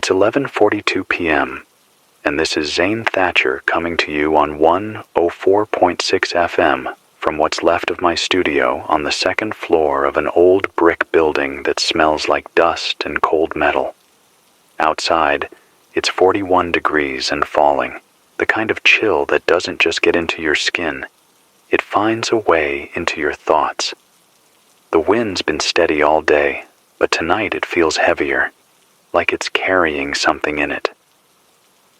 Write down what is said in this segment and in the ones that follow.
It's 11:42 p.m., and this is Zane Thatcher coming to you on 104.6 FM from what's left of my studio on the second floor of an old brick building that smells like dust and cold metal. Outside, it's 41 degrees and falling, the kind of chill that doesn't just get into your skin. It finds a way into your thoughts. The wind's been steady all day, but tonight it feels heavier, like it's carrying something in it.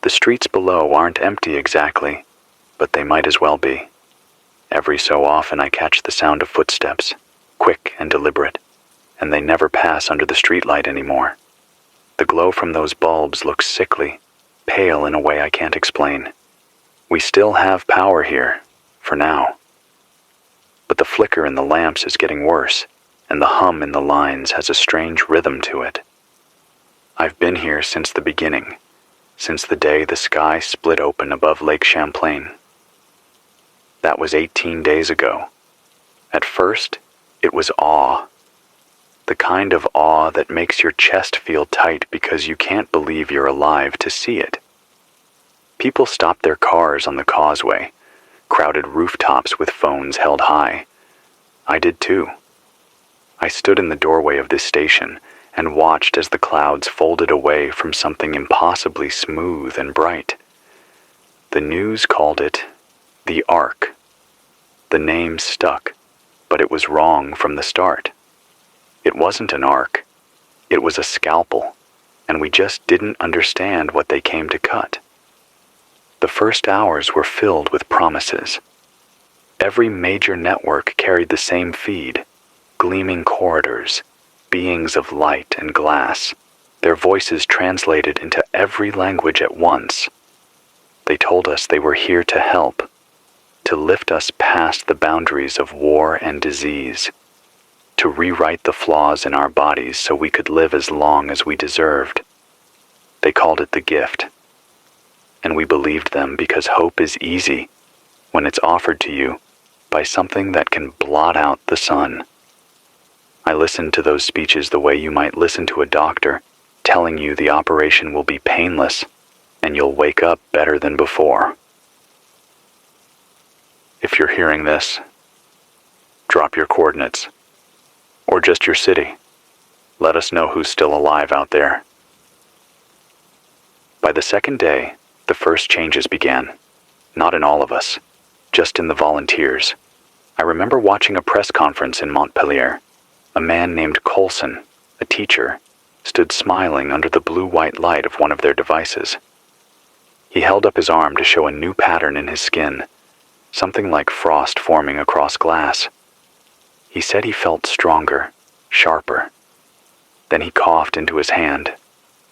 The streets below aren't empty exactly, but they might as well be. Every so often I catch the sound of footsteps, quick and deliberate, and they never pass under the streetlight anymore. The glow from those bulbs looks sickly, pale in a way I can't explain. We still have power here, for now. But the flicker in the lamps is getting worse, and the hum in the lines has a strange rhythm to it. I've been here since the beginning, since the day the sky split open above Lake Champlain. That was 18 days ago. At first, it was awe. The kind of awe that makes your chest feel tight because you can't believe you're alive to see it. People stopped their cars on the causeway, crowded rooftops with phones held high. I did too. I stood in the doorway of this station and watched as the clouds folded away from something impossibly smooth and bright. The news called it the Ark. The name stuck, but it was wrong from the start. It wasn't an ark. It was a scalpel, and we just didn't understand what they came to cut. The first hours were filled with promises. Every major network carried the same feed, gleaming corridors, beings of light and glass, their voices translated into every language at once. They told us they were here to help, to lift us past the boundaries of war and disease, to rewrite the flaws in our bodies so we could live as long as we deserved. They called it the gift. And we believed them because hope is easy when it's offered to you by something that can blot out the sun. I listened to those speeches the way you might listen to a doctor telling you the operation will be painless and you'll wake up better than before. If you're hearing this, drop your coordinates, or just your city. Let us know who's still alive out there. By the second day, the first changes began. Not in all of us, just in the volunteers. I remember watching a press conference in Montpelier. A man named Coulson, a teacher, stood smiling under the blue-white light of one of their devices. He held up his arm to show a new pattern in his skin, something like frost forming across glass. He said he felt stronger, sharper. Then he coughed into his hand,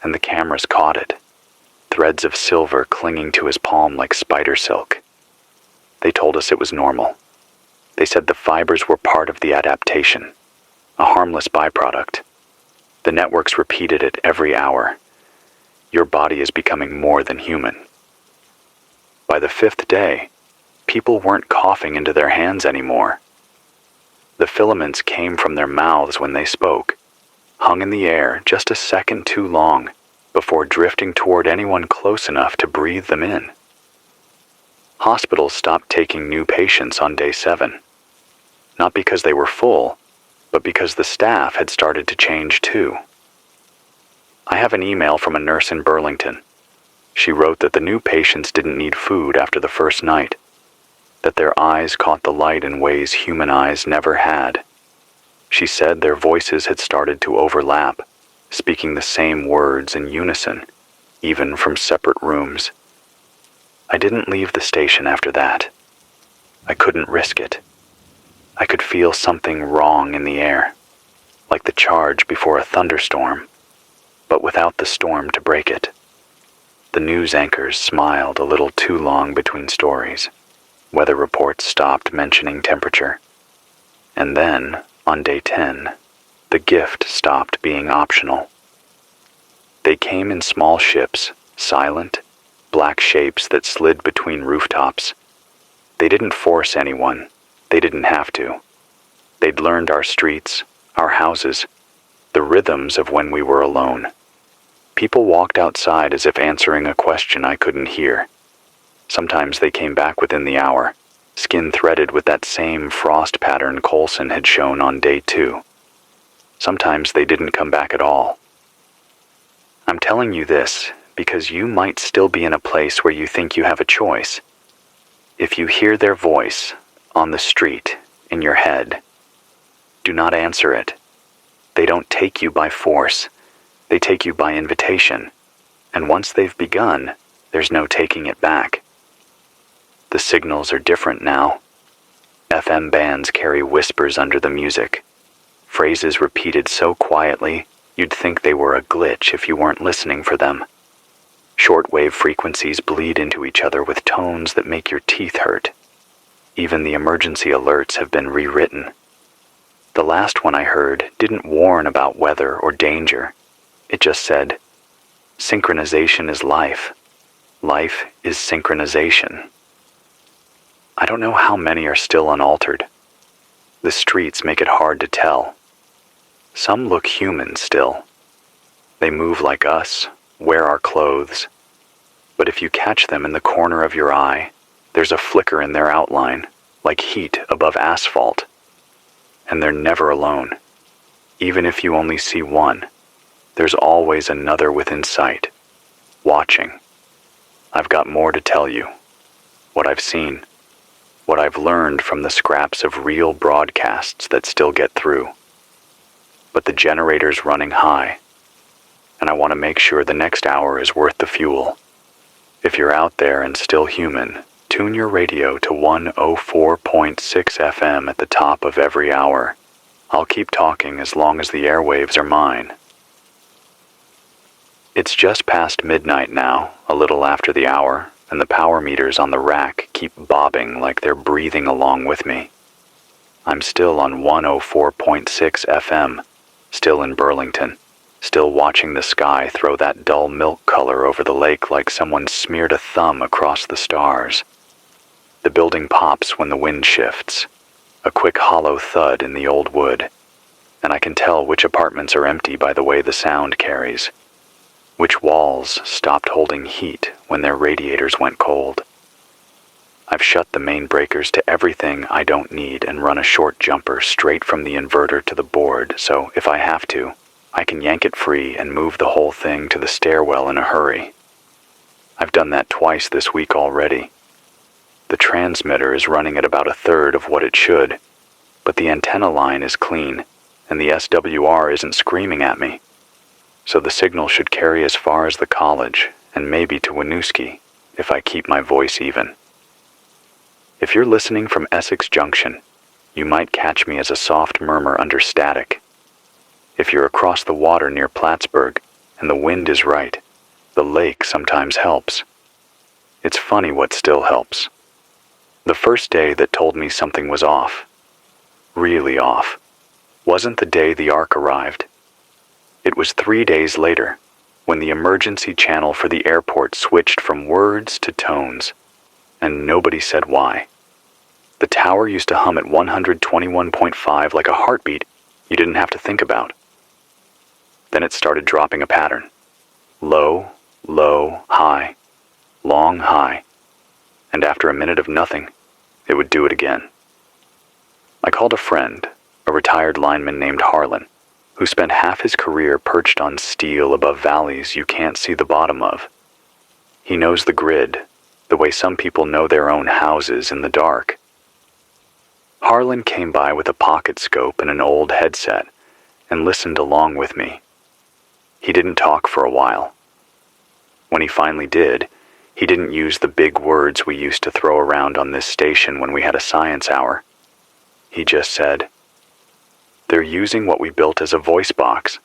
and the cameras caught it. Threads of silver clinging to his palm like spider silk. They told us it was normal. They said the fibers were part of the adaptation, a harmless byproduct. The networks repeated it every hour. Your body is becoming more than human. By the fifth day, people weren't coughing into their hands anymore. The filaments came from their mouths when they spoke, hung in the air just a second too long before drifting toward anyone close enough to breathe them in. Hospitals stopped taking new patients on day 7, not because they were full, but because the staff had started to change too. I have an email from a nurse in Burlington. She wrote that the new patients didn't need food after the first night, that their eyes caught the light in ways human eyes never had. She said their voices had started to overlap, speaking the same words in unison, even from separate rooms. I didn't leave the station after that. I couldn't risk it. I could feel something wrong in the air, like the charge before a thunderstorm, but without the storm to break it. The news anchors smiled a little too long between stories. Weather reports stopped mentioning temperature. And then, on day 10, the gift stopped being optional. They came in small ships, silent, black shapes that slid between rooftops. They didn't force anyone. They didn't have to. They'd learned our streets, our houses, the rhythms of when we were alone. People walked outside as if answering a question I couldn't hear. Sometimes they came back within the hour, skin threaded with that same frost pattern Coulson had shown on day 2. Sometimes they didn't come back at all. I'm telling you this because you might still be in a place where you think you have a choice. If you hear their voice, on the street, in your head, do not answer it. They don't take you by force. They take you by invitation. And once they've begun, there's no taking it back. The signals are different now. FM bands carry whispers under the music. Phrases repeated so quietly, you'd think they were a glitch if you weren't listening for them. Shortwave frequencies bleed into each other with tones that make your teeth hurt. Even the emergency alerts have been rewritten. The last one I heard didn't warn about weather or danger. It just said, synchronization is life. Life is synchronization. I don't know how many are still unaltered. The streets make it hard to tell. Some look human still. They move like us, wear our clothes. But if you catch them in the corner of your eye, there's a flicker in their outline, like heat above asphalt. And they're never alone. Even if you only see one, there's always another within sight, watching. I've got more to tell you. What I've seen. What I've learned from the scraps of real broadcasts that still get through. But the generator's running high, and I want to make sure the next hour is worth the fuel. If you're out there and still human, tune your radio to 104.6 FM at the top of every hour. I'll keep talking as long as the airwaves are mine. It's just past midnight now, a little after the hour, and the power meters on the rack keep bobbing like they're breathing along with me. I'm still on 104.6 FM, still in Burlington, still watching the sky throw that dull milk color over the lake like someone smeared a thumb across the stars. The building pops when the wind shifts, a quick hollow thud in the old wood, and I can tell which apartments are empty by the way the sound carries. Which walls stopped holding heat when their radiators went cold. I've shut the main breakers to everything I don't need and run a short jumper straight from the inverter to the board, so if I have to, I can yank it free and move the whole thing to the stairwell in a hurry. I've done that twice this week already. The transmitter is running at about 1/3 of what it should, but the antenna line is clean, and the SWR isn't screaming at me. So the signal should carry as far as the college, and maybe to Winooski, if I keep my voice even. If you're listening from Essex Junction, you might catch me as a soft murmur under static. If you're across the water near Plattsburgh, and the wind is right, the lake sometimes helps. It's funny what still helps. The first day that told me something was off, really off, wasn't the day the Ark arrived. It was 3 days later, when the emergency channel for the airport switched from words to tones, and nobody said why. The tower used to hum at 121.5 like a heartbeat you didn't have to think about. Then it started dropping a pattern. Low, low, high, long high, and after a minute of nothing, it would do it again. I called a friend, a retired lineman named Harlan, who spent half his career perched on steel above valleys you can't see the bottom of. He knows the grid, the way some people know their own houses in the dark. Harlan came by with a pocket scope and an old headset and listened along with me. He didn't talk for a while. When he finally did, he didn't use the big words we used to throw around on this station when we had a science hour. He just said, "They're using what we built as a voice box."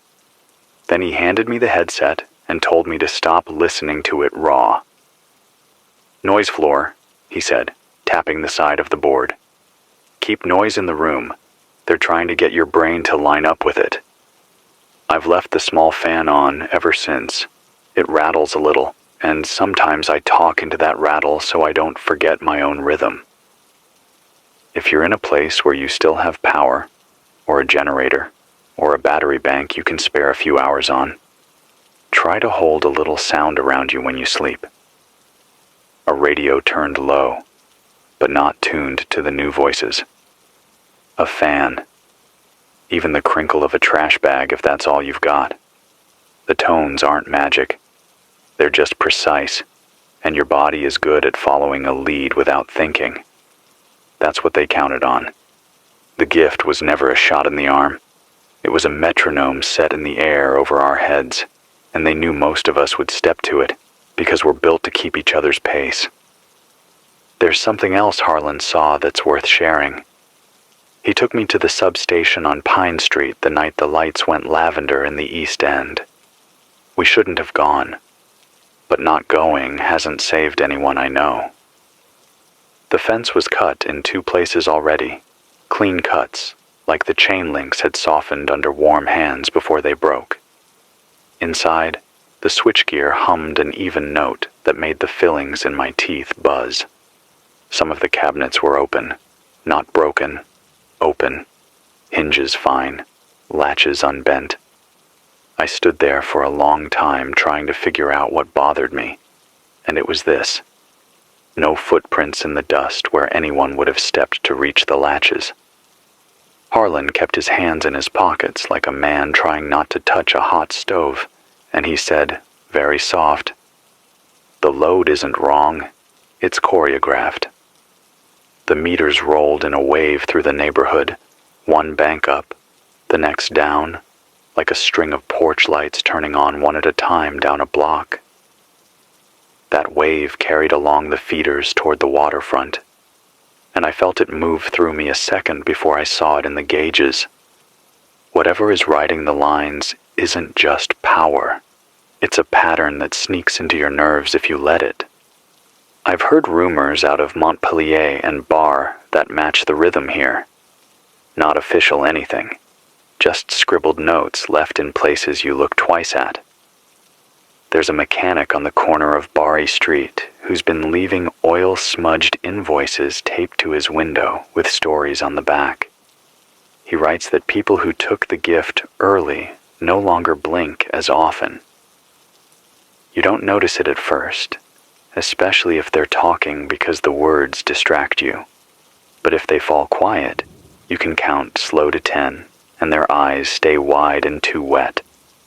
Then he handed me the headset and told me to stop listening to it raw. "Noise floor," he said, tapping the side of the board. "Keep noise in the room. They're trying to get your brain to line up with it." I've left the small fan on ever since. It rattles a little, and sometimes I talk into that rattle so I don't forget my own rhythm. If you're in a place where you still have power, or a generator, or a battery bank you can spare a few hours on, try to hold a little sound around you when you sleep. A radio turned low, but not tuned to the new voices. A fan. Even the crinkle of a trash bag if that's all you've got. The tones aren't magic. They're just precise, and your body is good at following a lead without thinking. That's what they counted on. The gift was never a shot in the arm. It was a metronome set in the air over our heads, and they knew most of us would step to it because we're built to keep each other's pace. There's something else Harlan saw that's worth sharing. He took me to the substation on Pine Street the night the lights went lavender in the East End. We shouldn't have gone, but not going hasn't saved anyone I know. The fence was cut in 2 places already, clean cuts, like the chain links had softened under warm hands before they broke. Inside, the switchgear hummed an even note that made the fillings in my teeth buzz. Some of the cabinets were open, not broken, open, hinges fine, latches unbent. I stood there for a long time trying to figure out what bothered me, and it was this. No footprints in the dust where anyone would have stepped to reach the latches. Harlan kept his hands in his pockets like a man trying not to touch a hot stove, and he said, very soft, "The load isn't wrong, it's choreographed." The meters rolled in a wave through the neighborhood, one bank up, the next down, like a string of porch lights turning on one at a time down a block. That wave carried along the feeders toward the waterfront, and I felt it move through me a second before I saw it in the gauges. Whatever is riding the lines isn't just power. It's a pattern that sneaks into your nerves if you let it. I've heard rumors out of Montpellier and Bar that match the rhythm here. Not official anything, just scribbled notes left in places you look twice at. There's a mechanic on the corner of Barry Street who's been leaving oil-smudged invoices taped to his window with stories on the back. He writes that people who took the gift early no longer blink as often. You don't notice it at first, especially if they're talking because the words distract you. But if they fall quiet, you can count slow to 10, and their eyes stay wide and too wet,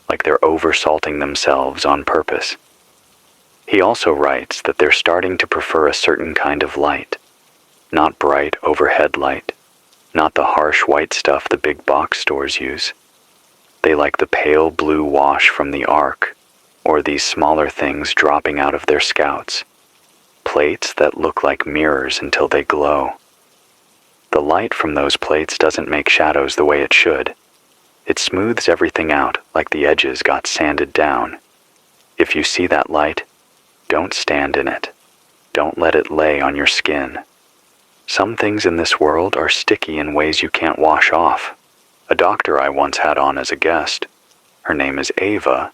like they're over-salting themselves on purpose. He also writes that they're starting to prefer a certain kind of light, not bright overhead light, not the harsh white stuff the big box stores use. They like the pale blue wash from the Ark, or these smaller things dropping out of their scouts, plates that look like mirrors until they glow. The light from those plates doesn't make shadows the way it should. It smooths everything out like the edges got sanded down. If you see that light, don't stand in it. Don't let it lay on your skin. Some things in this world are sticky in ways you can't wash off. A doctor I once had on as a guest, her name is Ava.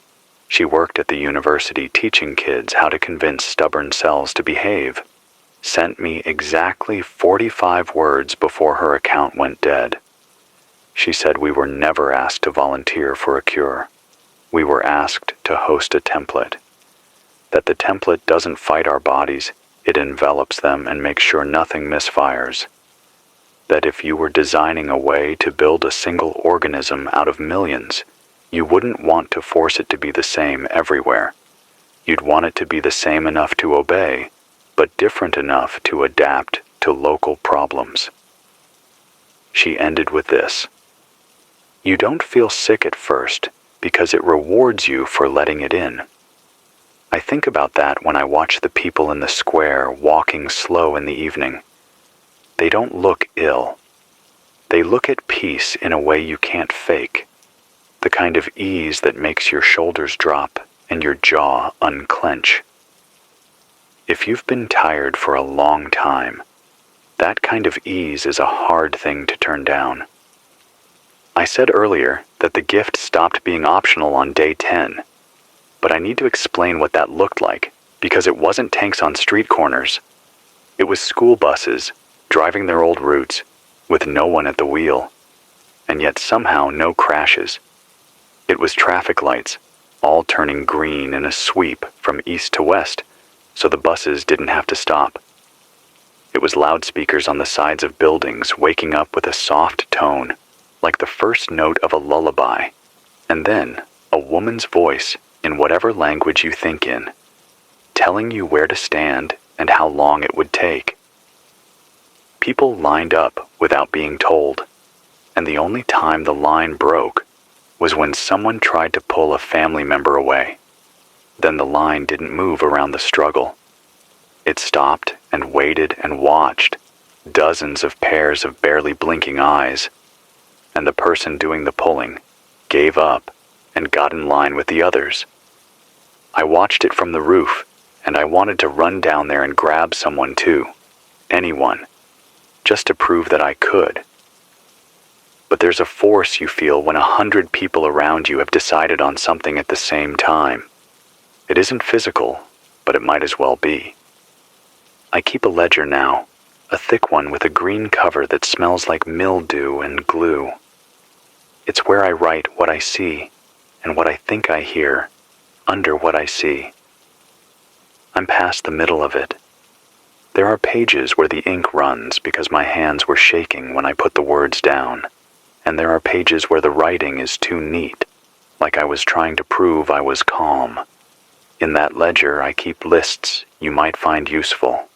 She worked at the university teaching kids how to convince stubborn cells to behave. Sent me exactly 45 words before her account went dead. She said we were never asked to volunteer for a cure. We were asked to host a template. That the template doesn't fight our bodies, it envelops them and makes sure nothing misfires. That if you were designing a way to build a single organism out of millions, you wouldn't want to force it to be the same everywhere. You'd want it to be the same enough to obey, but different enough to adapt to local problems. She ended with this. You don't feel sick at first because it rewards you for letting it in. I think about that when I watch the people in the square walking slow in the evening. They don't look ill. They look at peace in a way you can't fake. The kind of ease that makes your shoulders drop and your jaw unclench. If you've been tired for a long time, that kind of ease is a hard thing to turn down. I said earlier that the gift stopped being optional on day 10, but I need to explain what that looked like because it wasn't tanks on street corners. It was school buses driving their old routes with no one at the wheel, and yet somehow no crashes. It was traffic lights, all turning green in a sweep from east to west, so the buses didn't have to stop. It was loudspeakers on the sides of buildings waking up with a soft tone, like the first note of a lullaby, and then a woman's voice in whatever language you think in, telling you where to stand and how long it would take. People lined up without being told, and the only time the line broke was when someone tried to pull a family member away. Then the line didn't move around the struggle. It stopped and waited and watched, dozens of pairs of barely blinking eyes, and the person doing the pulling gave up and got in line with the others. I watched it from the roof, and I wanted to run down there and grab someone too, anyone, just to prove that I could. But there's a force you feel when 100 people around you have decided on something at the same time. It isn't physical, but it might as well be. I keep a ledger now, a thick one with a green cover that smells like mildew and glue. It's where I write what I see and what I think I hear under what I see. I'm past the middle of it. There are pages where the ink runs because my hands were shaking when I put the words down, and there are pages where the writing is too neat, like I was trying to prove I was calm. In that ledger, I keep lists you might find useful.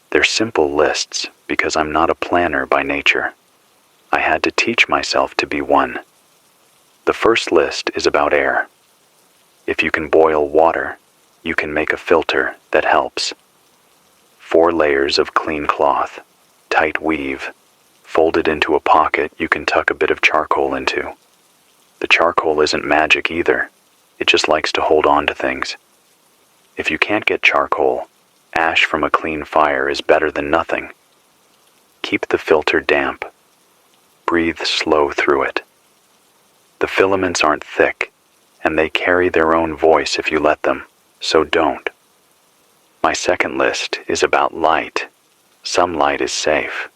They're simple lists because I'm not a planner by nature. I had to teach myself to be one. The first list is about air. If you can boil water, you can make a filter that helps. 4 layers of clean cloth, tight weave, folded into a pocket you can tuck a bit of charcoal into. The charcoal isn't magic either. It just likes to hold on to things. If you can't get charcoal, ash from a clean fire is better than nothing. Keep the filter damp. Breathe slow through it. The filaments aren't thick, and they carry their own voice if you let them, so don't. My second list is about light. Some light is safe.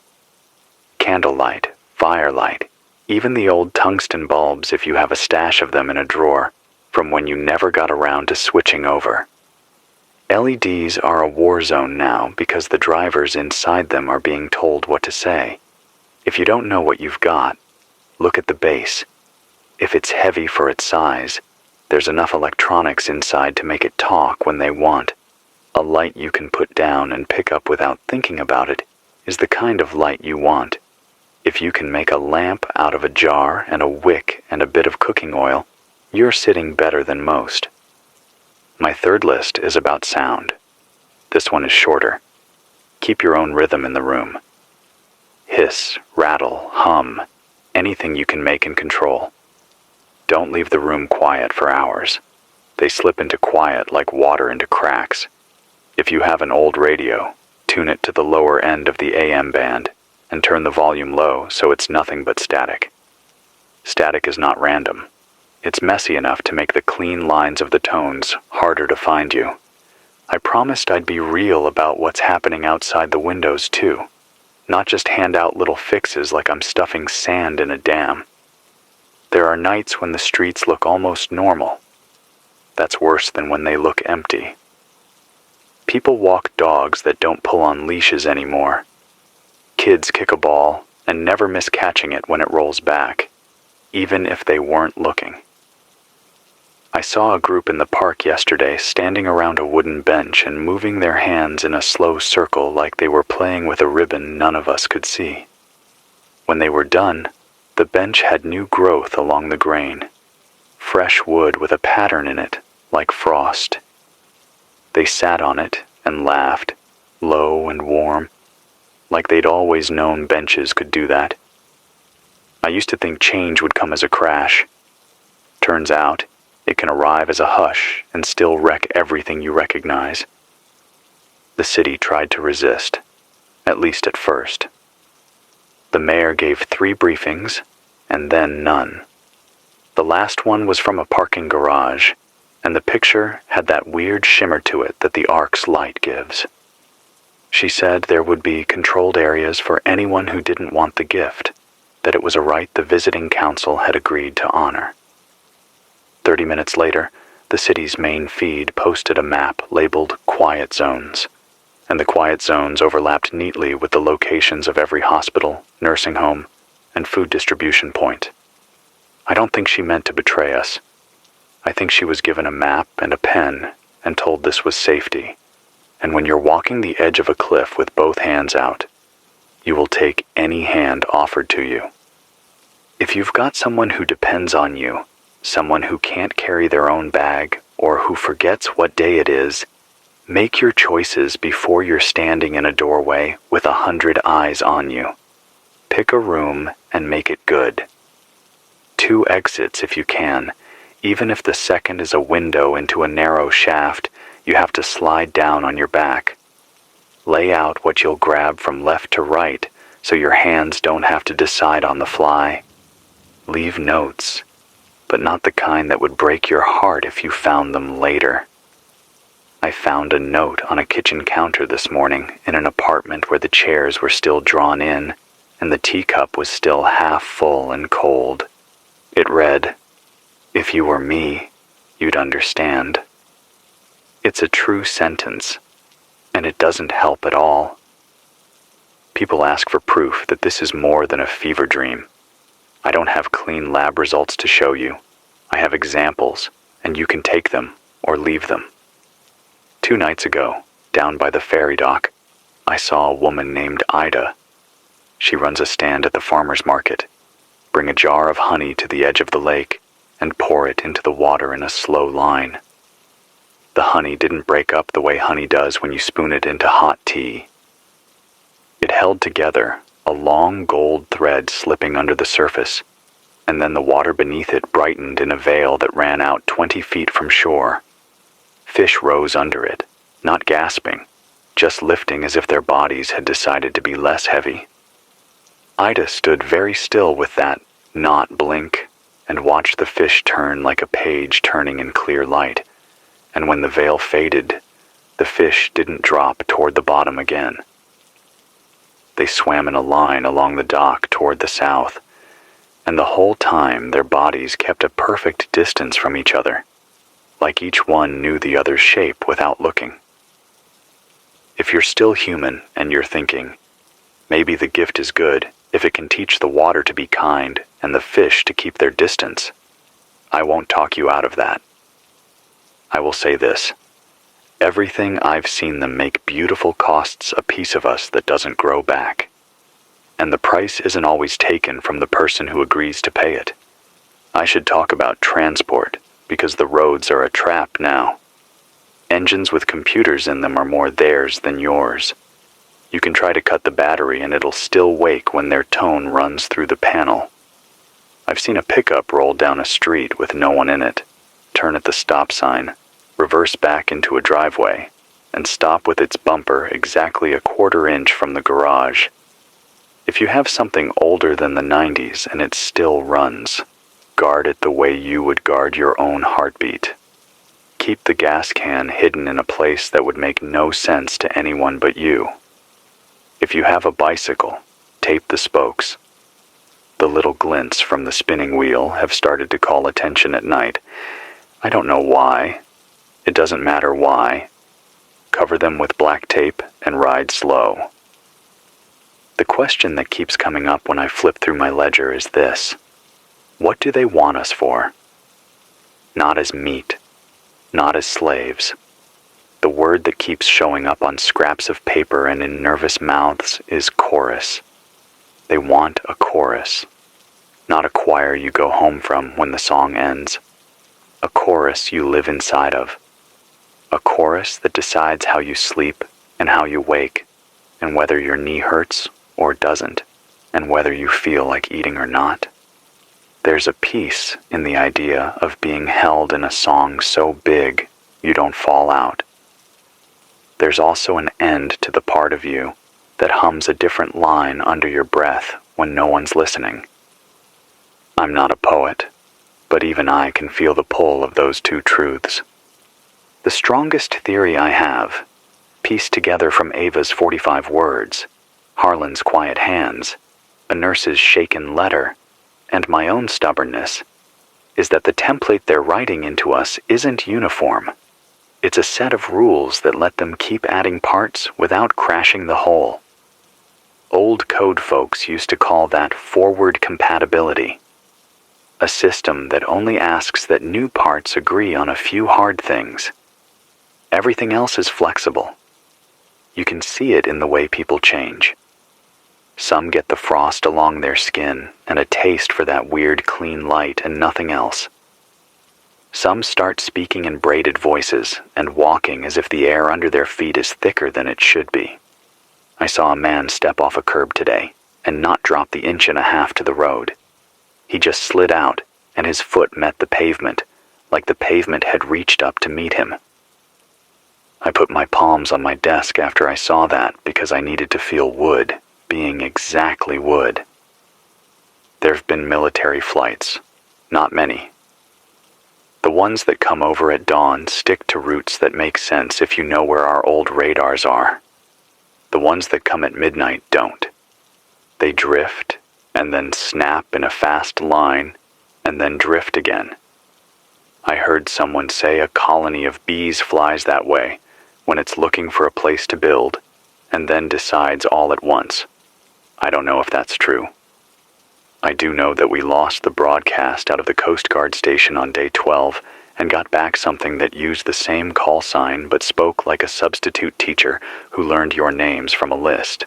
Candlelight, firelight, even the old tungsten bulbs if you have a stash of them in a drawer from when you never got around to switching over. LEDs are a war zone now because the drivers inside them are being told what to say. If you don't know what you've got, look at the base. If it's heavy for its size, there's enough electronics inside to make it talk when they want. A light you can put down and pick up without thinking about it is the kind of light you want. If you can make a lamp out of a jar and a wick and a bit of cooking oil, you're sitting better than most. My third list is about sound. This one is shorter. Keep your own rhythm in the room. Hiss, rattle, hum, anything you can make and control. Don't leave the room quiet for hours. They slip into quiet like water into cracks. If you have an old radio, tune it to the lower end of the AM band and turn the volume low so it's nothing but static. Static is not random. It's messy enough to make the clean lines of the tones harder to find you. I promised I'd be real about what's happening outside the windows too, not just hand out little fixes like I'm stuffing sand in a dam. There are nights when the streets look almost normal. That's worse than when they look empty. People walk dogs that don't pull on leashes anymore. Kids kick a ball and never miss catching it when it rolls back, even if they weren't looking. I saw a group in the park yesterday standing around a wooden bench and moving their hands in a slow circle like they were playing with a ribbon none of us could see. When they were done, the bench had new growth along the grain, fresh wood with a pattern in it, like frost. They sat on it and laughed, low and warm, like they'd always known benches could do that. I used to think change would come as a crash. Turns out, it can arrive as a hush and still wreck everything you recognize. The city tried to resist, at least at first. The mayor gave 3 briefings, and then none. The last one was from a parking garage, and the picture had that weird shimmer to it that the ark's light gives. She said there would be controlled areas for anyone who didn't want the gift, that it was a right the visiting council had agreed to honor. 30 minutes later, the city's main feed posted a map labeled Quiet Zones, and the quiet zones overlapped neatly with the locations of every hospital, nursing home, and food distribution point. I don't think she meant to betray us. I think she was given a map and a pen and told this was safety, and when you're walking the edge of a cliff with both hands out, you will take any hand offered to you. If you've got someone who depends on you, someone who can't carry their own bag, or who forgets what day it is, make your choices before you're standing in a doorway with 100 eyes on you. Pick a room and make it good. 2 exits if you can. Even if the second is a window into a narrow shaft, you have to slide down on your back. Lay out what you'll grab from left to right so your hands don't have to decide on the fly. Leave notes, but not the kind that would break your heart if you found them later. I found a note on a kitchen counter this morning in an apartment where the chairs were still drawn in and the teacup was still half full and cold. It read, "If you were me, you'd understand." It's a true sentence, and it doesn't help at all. People ask for proof that this is more than a fever dream. I don't have clean lab results to show you. I have examples, and you can take them or leave them. 2 nights ago, down by the ferry dock, I saw a woman named Ida. She runs a stand at the farmer's market. Bring a jar of honey to the edge of the lake and pour it into the water in a slow line. The honey didn't break up the way honey does when you spoon it into hot tea. It held together, a long gold thread slipping under the surface, and then the water beneath it brightened in a veil that ran out 20 feet from shore. Fish rose under it, not gasping, just lifting as if their bodies had decided to be less heavy. Ida stood very still with that not blink and watched the fish turn like a page turning in clear light, and when the veil faded, the fish didn't drop toward the bottom again. They swam in a line along the dock toward the south, and the whole time their bodies kept a perfect distance from each other, like each one knew the other's shape without looking. If you're still human and you're thinking, maybe the gift is good if it can teach the water to be kind and the fish to keep their distance, I won't talk you out of that. I will say this. Everything I've seen them make beautiful costs a piece of us that doesn't grow back. And the price isn't always taken from the person who agrees to pay it. I should talk about transport, because the roads are a trap now. Engines with computers in them are more theirs than yours. You can try to cut the battery and it'll still wake when their tone runs through the panel. I've seen a pickup roll down a street with no one in it, turn at the stop sign, reverse back into a driveway, and stop with its bumper exactly a quarter inch from the garage. If you have something older than the 90s and it still runs, guard it the way you would guard your own heartbeat. Keep the gas can hidden in a place that would make no sense to anyone but you. If you have a bicycle, tape the spokes. The little glints from the spinning wheel have started to call attention at night. I don't know why. It doesn't matter why. Cover them with black tape and ride slow. The question that keeps coming up when I flip through my ledger is this. What do they want us for? Not as meat, not as slaves. The word that keeps showing up on scraps of paper and in nervous mouths is chorus. They want a chorus, not a choir you go home from when the song ends. A chorus you live inside of. A chorus that decides how you sleep and how you wake, and whether your knee hurts or doesn't, and whether you feel like eating or not. There's a peace in the idea of being held in a song so big you don't fall out. There's also an end to the part of you that hums a different line under your breath when no one's listening. I'm not a poet, but even I can feel the pull of those two truths. The strongest theory I have, pieced together from Ava's 45 words, Harlan's quiet hands, a nurse's shaken letter, and my own stubbornness, is that the template they're writing into us isn't uniform. It's a set of rules that let them keep adding parts without crashing the whole. Old code folks used to call that forward compatibility, a system that only asks that new parts agree on a few hard things. Everything else is flexible. You can see it in the way people change. Some get the frost along their skin and a taste for that weird clean light and nothing else. Some start speaking in braided voices and walking as if the air under their feet is thicker than it should be. I saw a man step off a curb today and not drop the 1.5 inches to the road. He just slid out and his foot met the pavement, like the pavement had reached up to meet him. I put my palms on my desk after I saw that because I needed to feel wood being exactly wood. There have been military flights, not many. The ones that come over at dawn stick to routes that make sense if you know where our old radars are. The ones that come at midnight don't. They drift, and then snap in a fast line, and then drift again. I heard someone say a colony of bees flies that way when it's looking for a place to build, and then decides all at once. I don't know if that's true. I do know that we lost the broadcast out of the Coast Guard station on day 12 and got back something that used the same call sign but spoke like a substitute teacher who learned your names from a list.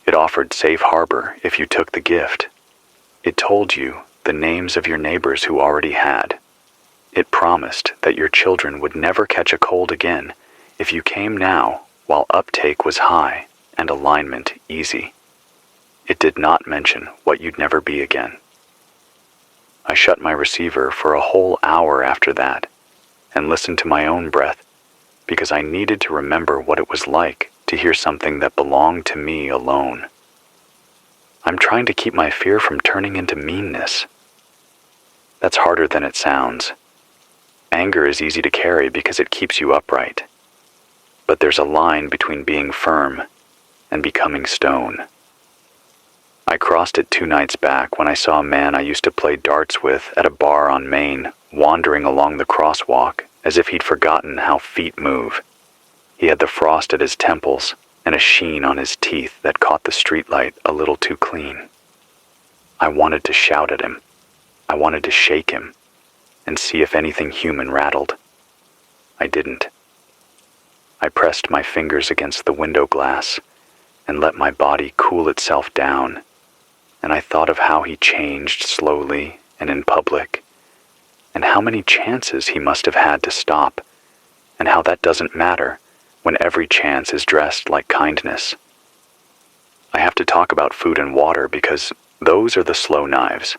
It offered safe harbor if you took the gift. It told you the names of your neighbors who already had. It promised that your children would never catch a cold again if you came now while uptake was high and alignment easy. It did not mention what you'd never be again. I shut my receiver for a whole hour after that and listened to my own breath because I needed to remember what it was like to hear something that belonged to me alone. I'm trying to keep my fear from turning into meanness. That's harder than it sounds. Anger is easy to carry because it keeps you upright. But there's a line between being firm and becoming stone. I crossed it 2 nights back when I saw a man I used to play darts with at a bar on Main wandering along the crosswalk as if he'd forgotten how feet move. He had the frost at his temples and a sheen on his teeth that caught the streetlight a little too clean. I wanted to shout at him. I wanted to shake him and see if anything human rattled. I didn't. I pressed my fingers against the window glass and let my body cool itself down, and I thought of how he changed slowly and in public, and how many chances he must have had to stop, and how that doesn't matter when every chance is dressed like kindness. I have to talk about food and water because those are the slow knives.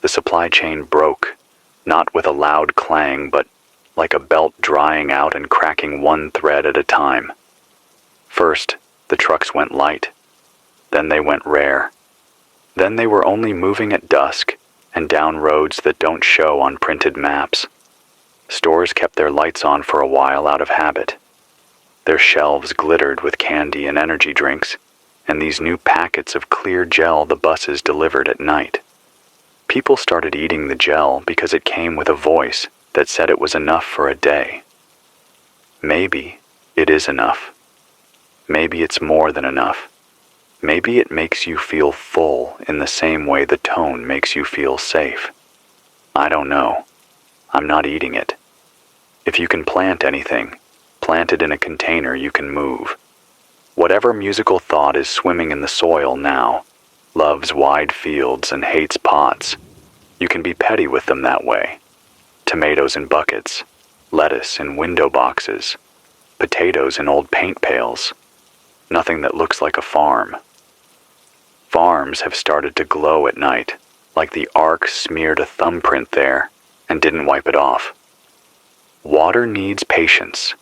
The supply chain broke, not with a loud clang, but like a belt drying out and cracking one thread at a time. First, the trucks went light. Then they went rare. Then they were only moving at dusk and down roads that don't show on printed maps. Stores kept their lights on for a while out of habit. Their shelves glittered with candy and energy drinks, and these new packets of clear gel the buses delivered at night. People started eating the gel because it came with a voice that said it was enough for a day. Maybe it is enough. Maybe it's more than enough. Maybe it makes you feel full in the same way the tone makes you feel safe. I don't know. I'm not eating it. If you can plant anything, plant it in a container you can move. Whatever musical thought is swimming in the soil now, loves wide fields and hates pots, you can be petty with them that way. Tomatoes in buckets, lettuce in window boxes, potatoes in old paint pails. Nothing that looks like a farm. Farms have started to glow at night, like the ark smeared a thumbprint there and didn't wipe it off. Water needs patience.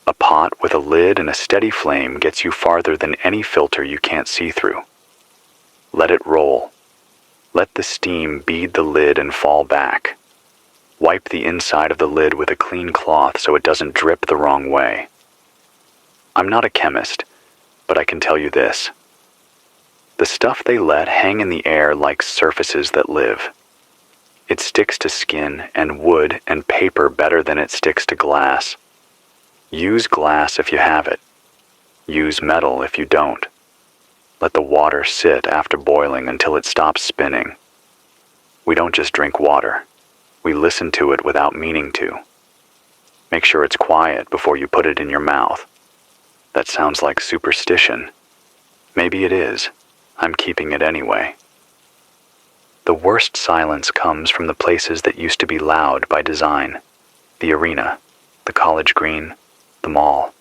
A pot with a lid and a steady flame gets you farther than any filter you can't see through. Let it roll. Let the steam bead the lid and fall back. Wipe the inside of the lid with a clean cloth so it doesn't drip the wrong way. I'm not a chemist, but I can tell you this. The stuff they let hang in the air likes surfaces that live. It sticks to skin and wood and paper better than it sticks to glass. Use glass if you have it. Use metal if you don't. Let the water sit after boiling until it stops spinning. We don't just drink water. We listen to it without meaning to. Make sure it's quiet before you put it in your mouth. That sounds like superstition. Maybe it is. I'm keeping it anyway. The worst silence comes from the places that used to be loud by design. The arena, the college green, the mall.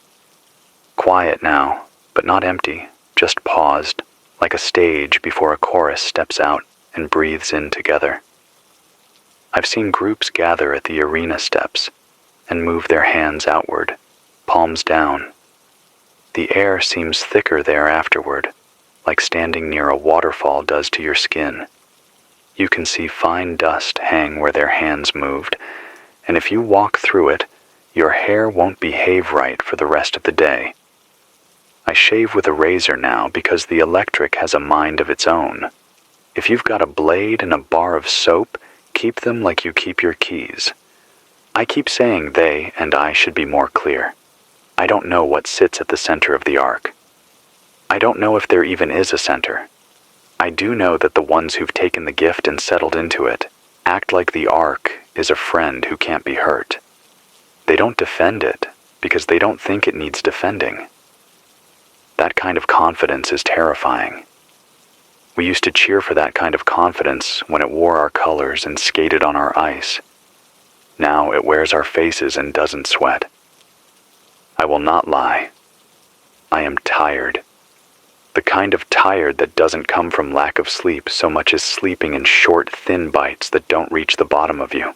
Quiet now, but not empty, just paused, like a stage before a chorus steps out and breathes in together. I've seen groups gather at the arena steps and move their hands outward, palms down. The air seems thicker there afterward, like standing near a waterfall does to your skin. You can see fine dust hang where their hands moved, and if you walk through it, your hair won't behave right for the rest of the day. I shave with a razor now because the electric has a mind of its own. If you've got a blade and a bar of soap, keep them like you keep your keys. I keep saying they and I should be more clear. I don't know what sits at the center of the arc. I don't know if there even is a center. I do know that the ones who've taken the gift and settled into it act like the arc is a friend who can't be hurt. They don't defend it because they don't think it needs defending. That kind of confidence is terrifying. We used to cheer for that kind of confidence when it wore our colors and skated on our ice. Now it wears our faces and doesn't sweat. I will not lie. I am tired. The kind of tired that doesn't come from lack of sleep so much as sleeping in short, thin bites that don't reach the bottom of you.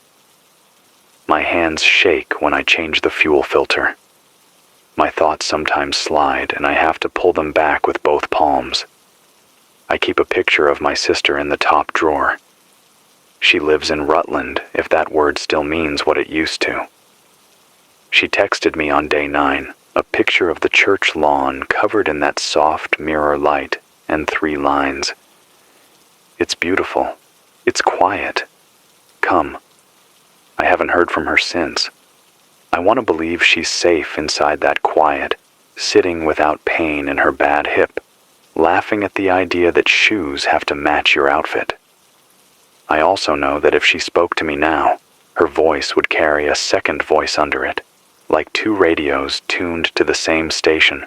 My hands shake when I change the fuel filter. My thoughts sometimes slide and I have to pull them back with both palms. I keep a picture of my sister in the top drawer. She lives in Rutland, if that word still means what it used to. She texted me on day 9, a picture of the church lawn covered in that soft mirror light and 3 lines. It's beautiful. It's quiet. Come. I haven't heard from her since. I want to believe she's safe inside that quiet, sitting without pain in her bad hip, laughing at the idea that shoes have to match your outfit. I also know that if she spoke to me now, her voice would carry a second voice under it, like 2 radios tuned to the same station,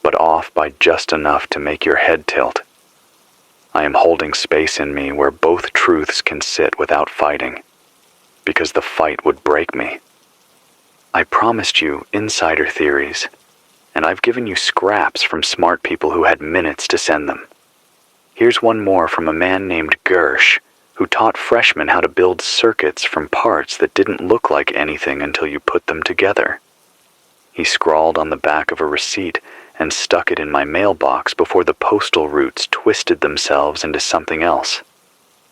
but off by just enough to make your head tilt. I am holding space in me where both truths can sit without fighting, because the fight would break me. I promised you insider theories, and I've given you scraps from smart people who had minutes to send them. Here's one more from a man named Gersh, who taught freshmen how to build circuits from parts that didn't look like anything until you put them together. He scrawled on the back of a receipt and stuck it in my mailbox before the postal routes twisted themselves into something else.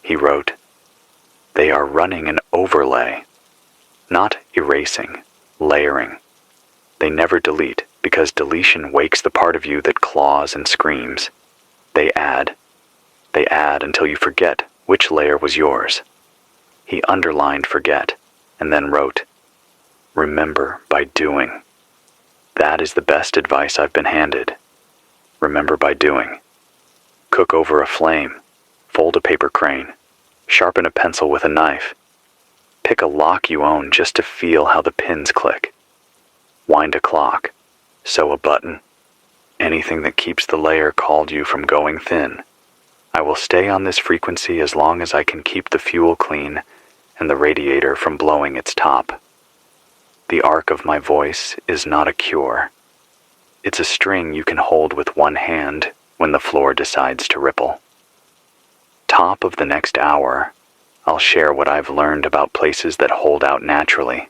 He wrote, "They are running an overlay, not erasing, layering. They never delete because deletion wakes the part of you that claws and screams. They add until you forget which layer was yours." He underlined forget and then wrote, "Remember by doing." That is the best advice I've been handed. Remember by doing. Cook over a flame, fold a paper crane, sharpen a pencil with a knife. Pick a lock you own just to feel how the pins click. Wind a clock, sew a button, anything that keeps the layer called you from going thin. I will stay on this frequency as long as I can keep the fuel clean and the radiator from blowing its top. The arc of my voice is not a cure. It's a string you can hold with one hand when the floor decides to ripple. Top of the next hour, I'll share what I've learned about places that hold out naturally,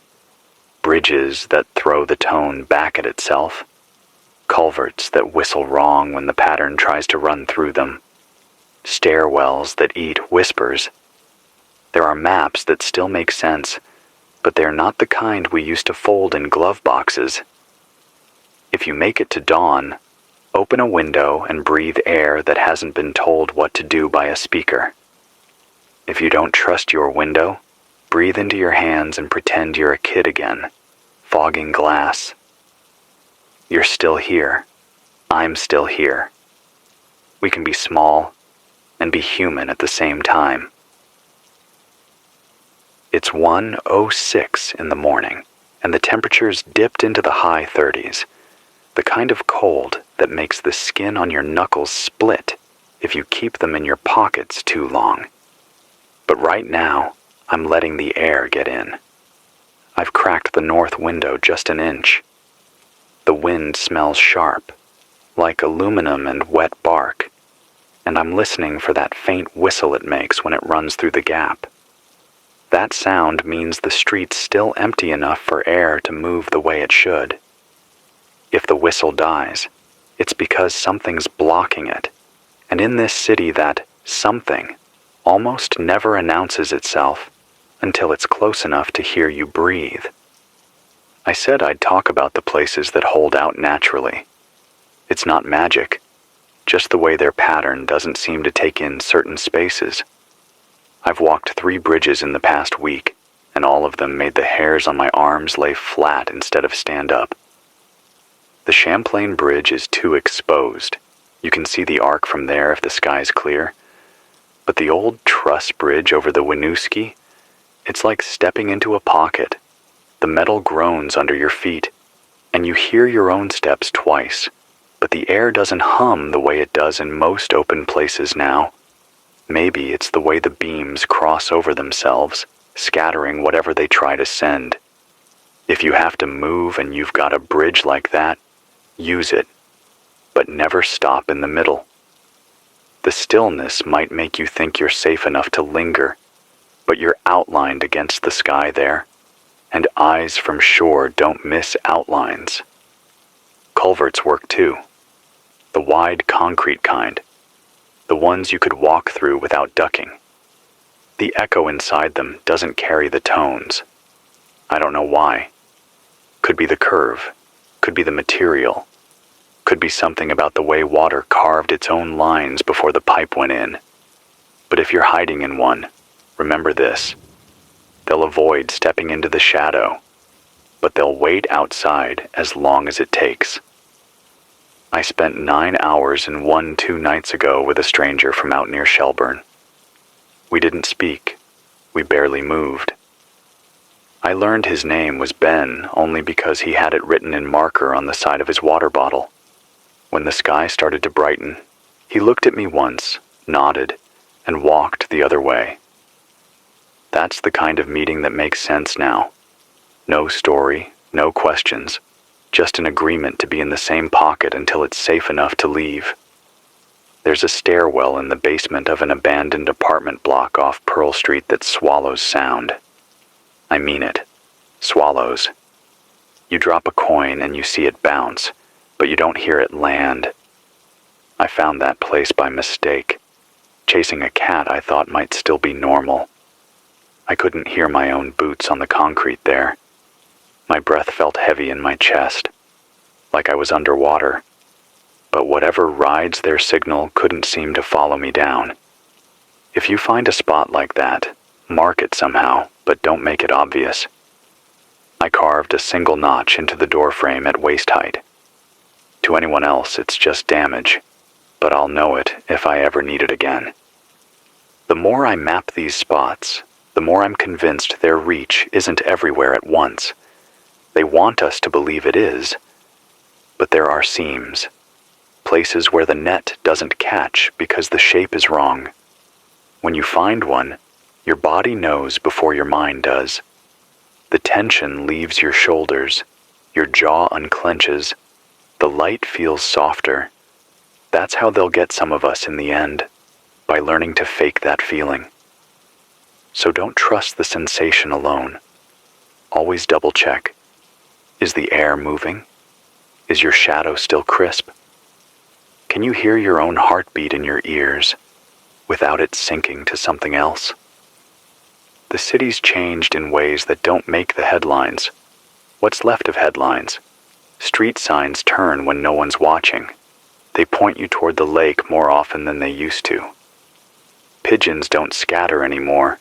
bridges that throw the tone back at itself, culverts that whistle wrong when the pattern tries to run through them, stairwells that eat whispers. There are maps that still make sense, but they're not the kind we used to fold in glove boxes. If you make it to dawn, open a window and breathe air that hasn't been told what to do by a speaker. If you don't trust your window, Breathe into your hands and pretend you're a kid again, fogging glass. You're still here. I'm still here. We can be small and be human at the same time. It's 1:06 in the morning, and the temperature's dipped into the high 30s, the kind of cold that makes the skin on your knuckles split if you keep them in your pockets too long. But right now, I'm letting the air get in. I've cracked the north window just an inch. The wind smells sharp, like aluminum and wet bark, and I'm listening for that faint whistle it makes when it runs through the gap. That sound means the street's still empty enough for air to move the way it should. If the whistle dies, it's because something's blocking it, and in this city that something almost never announces itself until it's close enough to hear you breathe. I said I'd talk about the places that hold out naturally. It's not magic, just the way their pattern doesn't seem to take in certain spaces. I've walked 3 bridges in the past week, and all of them made the hairs on my arms lay flat instead of stand up. The Champlain Bridge is too exposed. You can see the arc from there if the sky's clear. But the old truss bridge over the Winooski, it's like stepping into a pocket. The metal groans under your feet, and you hear your own steps twice, but the air doesn't hum the way it does in most open places now. Maybe it's the way the beams cross over themselves, scattering whatever they try to send. If you have to move and you've got a bridge like that, use it, but never stop in the middle. The stillness might make you think you're safe enough to linger, but you're outlined against the sky there, and eyes from shore don't miss outlines. Culverts work too, the wide concrete kind, the ones you could walk through without ducking. The echo inside them doesn't carry the tones. I don't know why. Could be the curve, could be the material, could be something about the way water carved its own lines before the pipe went in. But if you're hiding in one, remember this. They'll avoid stepping into the shadow, but they'll wait outside as long as it takes. I spent 9 hours in one 2 nights ago with a stranger from out near Shelburne. We didn't speak. We barely moved. I learned his name was Ben only because he had it written in marker on the side of his water bottle. When the sky started to brighten, he looked at me once, nodded, and walked the other way. That's the kind of meeting that makes sense now. No story, no questions, just an agreement to be in the same pocket until it's safe enough to leave. There's a stairwell in the basement of an abandoned apartment block off Pearl Street that swallows sound. I mean it. Swallows. You drop a coin and you see it bounce, but you don't hear it land. I found that place by mistake, chasing a cat I thought might still be normal. I couldn't hear my own boots on the concrete there. My breath felt heavy in my chest, like I was underwater. But whatever rides their signal couldn't seem to follow me down. If you find a spot like that, mark it somehow, but don't make it obvious. I carved a single notch into the doorframe at waist height. To anyone else, it's just damage, but I'll know it if I ever need it again. The more I map these spots, the more I'm convinced their reach isn't everywhere at once. They want us to believe it is, but there are seams, places where the net doesn't catch because the shape is wrong. When you find one, your body knows before your mind does. The tension leaves your shoulders, your jaw unclenches, the light feels softer. That's how they'll get some of us in the end, by learning to fake that feeling. So don't trust the sensation alone. Always double check. Is the air moving? Is your shadow still crisp? Can you hear your own heartbeat in your ears without it sinking to something else? The city's changed in ways that don't make the headlines. What's left of headlines? Street signs turn when no one's watching. They point you toward the lake more often than they used to. Pigeons don't scatter anymore.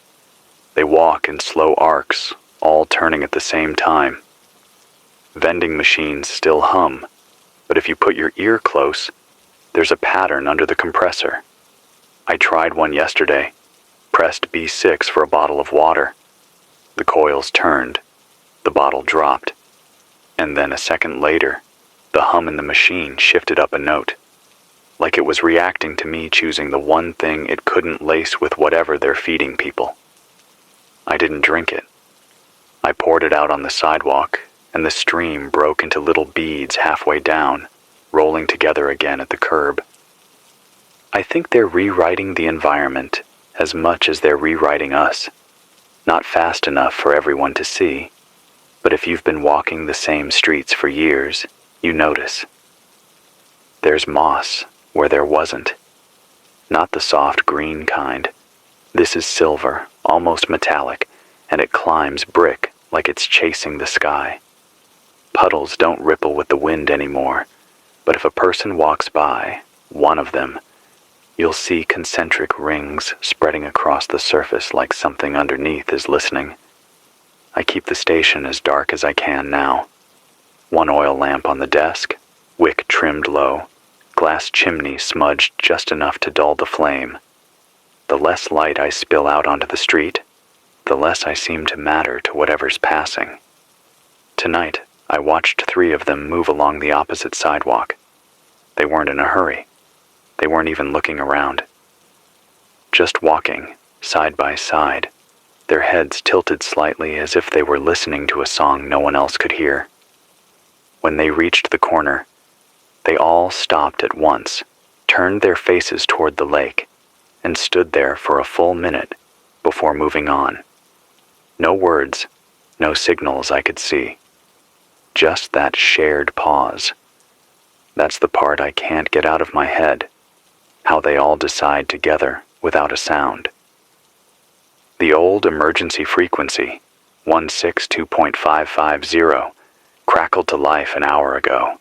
They walk in slow arcs, all turning at the same time. Vending machines still hum, but if you put your ear close, there's a pattern under the compressor. I tried one yesterday, pressed B6 for a bottle of water. The coils turned, the bottle dropped, and then a second later, the hum in the machine shifted up a note, like it was reacting to me choosing the one thing it couldn't lace with whatever they're feeding people. I didn't drink it. I poured it out on the sidewalk, and the stream broke into little beads halfway down, rolling together again at the curb. I think they're rewriting the environment as much as they're rewriting us. Not fast enough for everyone to see, but if you've been walking the same streets for years, you notice. There's moss where there wasn't. Not the soft green kind. This is silver, almost metallic, and it climbs brick like it's chasing the sky. Puddles don't ripple with the wind anymore, but if a person walks by, one of them, you'll see concentric rings spreading across the surface like something underneath is listening. I keep the station as dark as I can now. One oil lamp on the desk, wick trimmed low, glass chimney smudged just enough to dull the flame. The less light I spill out onto the street, the less I seem to matter to whatever's passing. Tonight, I watched 3 of them move along the opposite sidewalk. They weren't in a hurry. They weren't even looking around. Just walking, side by side, their heads tilted slightly as if they were listening to a song no one else could hear. When they reached the corner, they all stopped at once, turned their faces toward the lake, and stood there for a full minute before moving on. No words, no signals I could see. Just that shared pause. That's the part I can't get out of my head, how they all decide together without a sound. The old emergency frequency, 162.550, crackled to life an hour ago.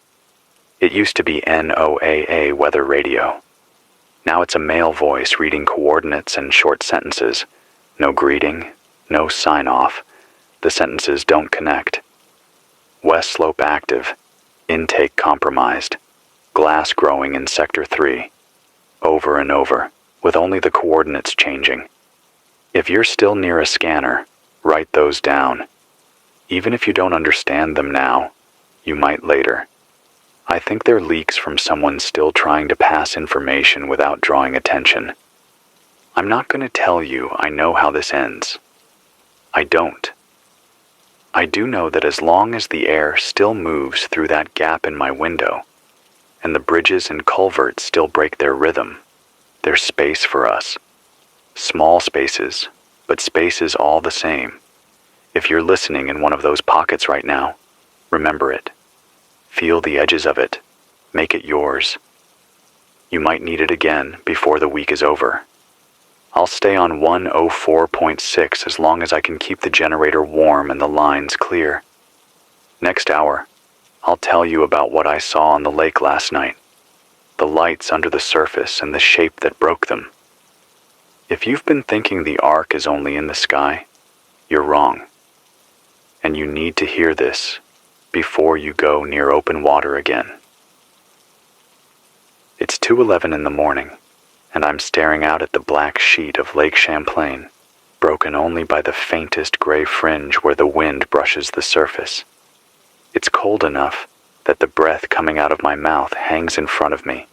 It used to be NOAA weather radio. Now it's a male voice reading coordinates and short sentences. No greeting, no sign-off. The sentences don't connect. West Slope active. Intake compromised. Glass growing in Sector 3. Over and over, with only the coordinates changing. If you're still near a scanner, write those down. Even if you don't understand them now, you might later. I think they're leaks from someone still trying to pass information without drawing attention. I'm not going to tell you I know how this ends. I don't. I do know that as long as the air still moves through that gap in my window, and the bridges and culverts still break their rhythm, there's space for us. Small spaces, but spaces all the same. If you're listening in one of those pockets right now, remember it. Feel the edges of it. Make it yours. You might need it again before the week is over. I'll stay on 104.6 as long as I can keep the generator warm and the lines clear. Next hour, I'll tell you about what I saw on the lake last night. The lights under the surface and the shape that broke them. If you've been thinking the ark is only in the sky, you're wrong. And you need to hear this before you go near open water again. It's 2:11 in the morning, and I'm staring out at the black sheet of Lake Champlain, broken only by the faintest gray fringe where the wind brushes the surface. It's cold enough that the breath coming out of my mouth hangs in front of me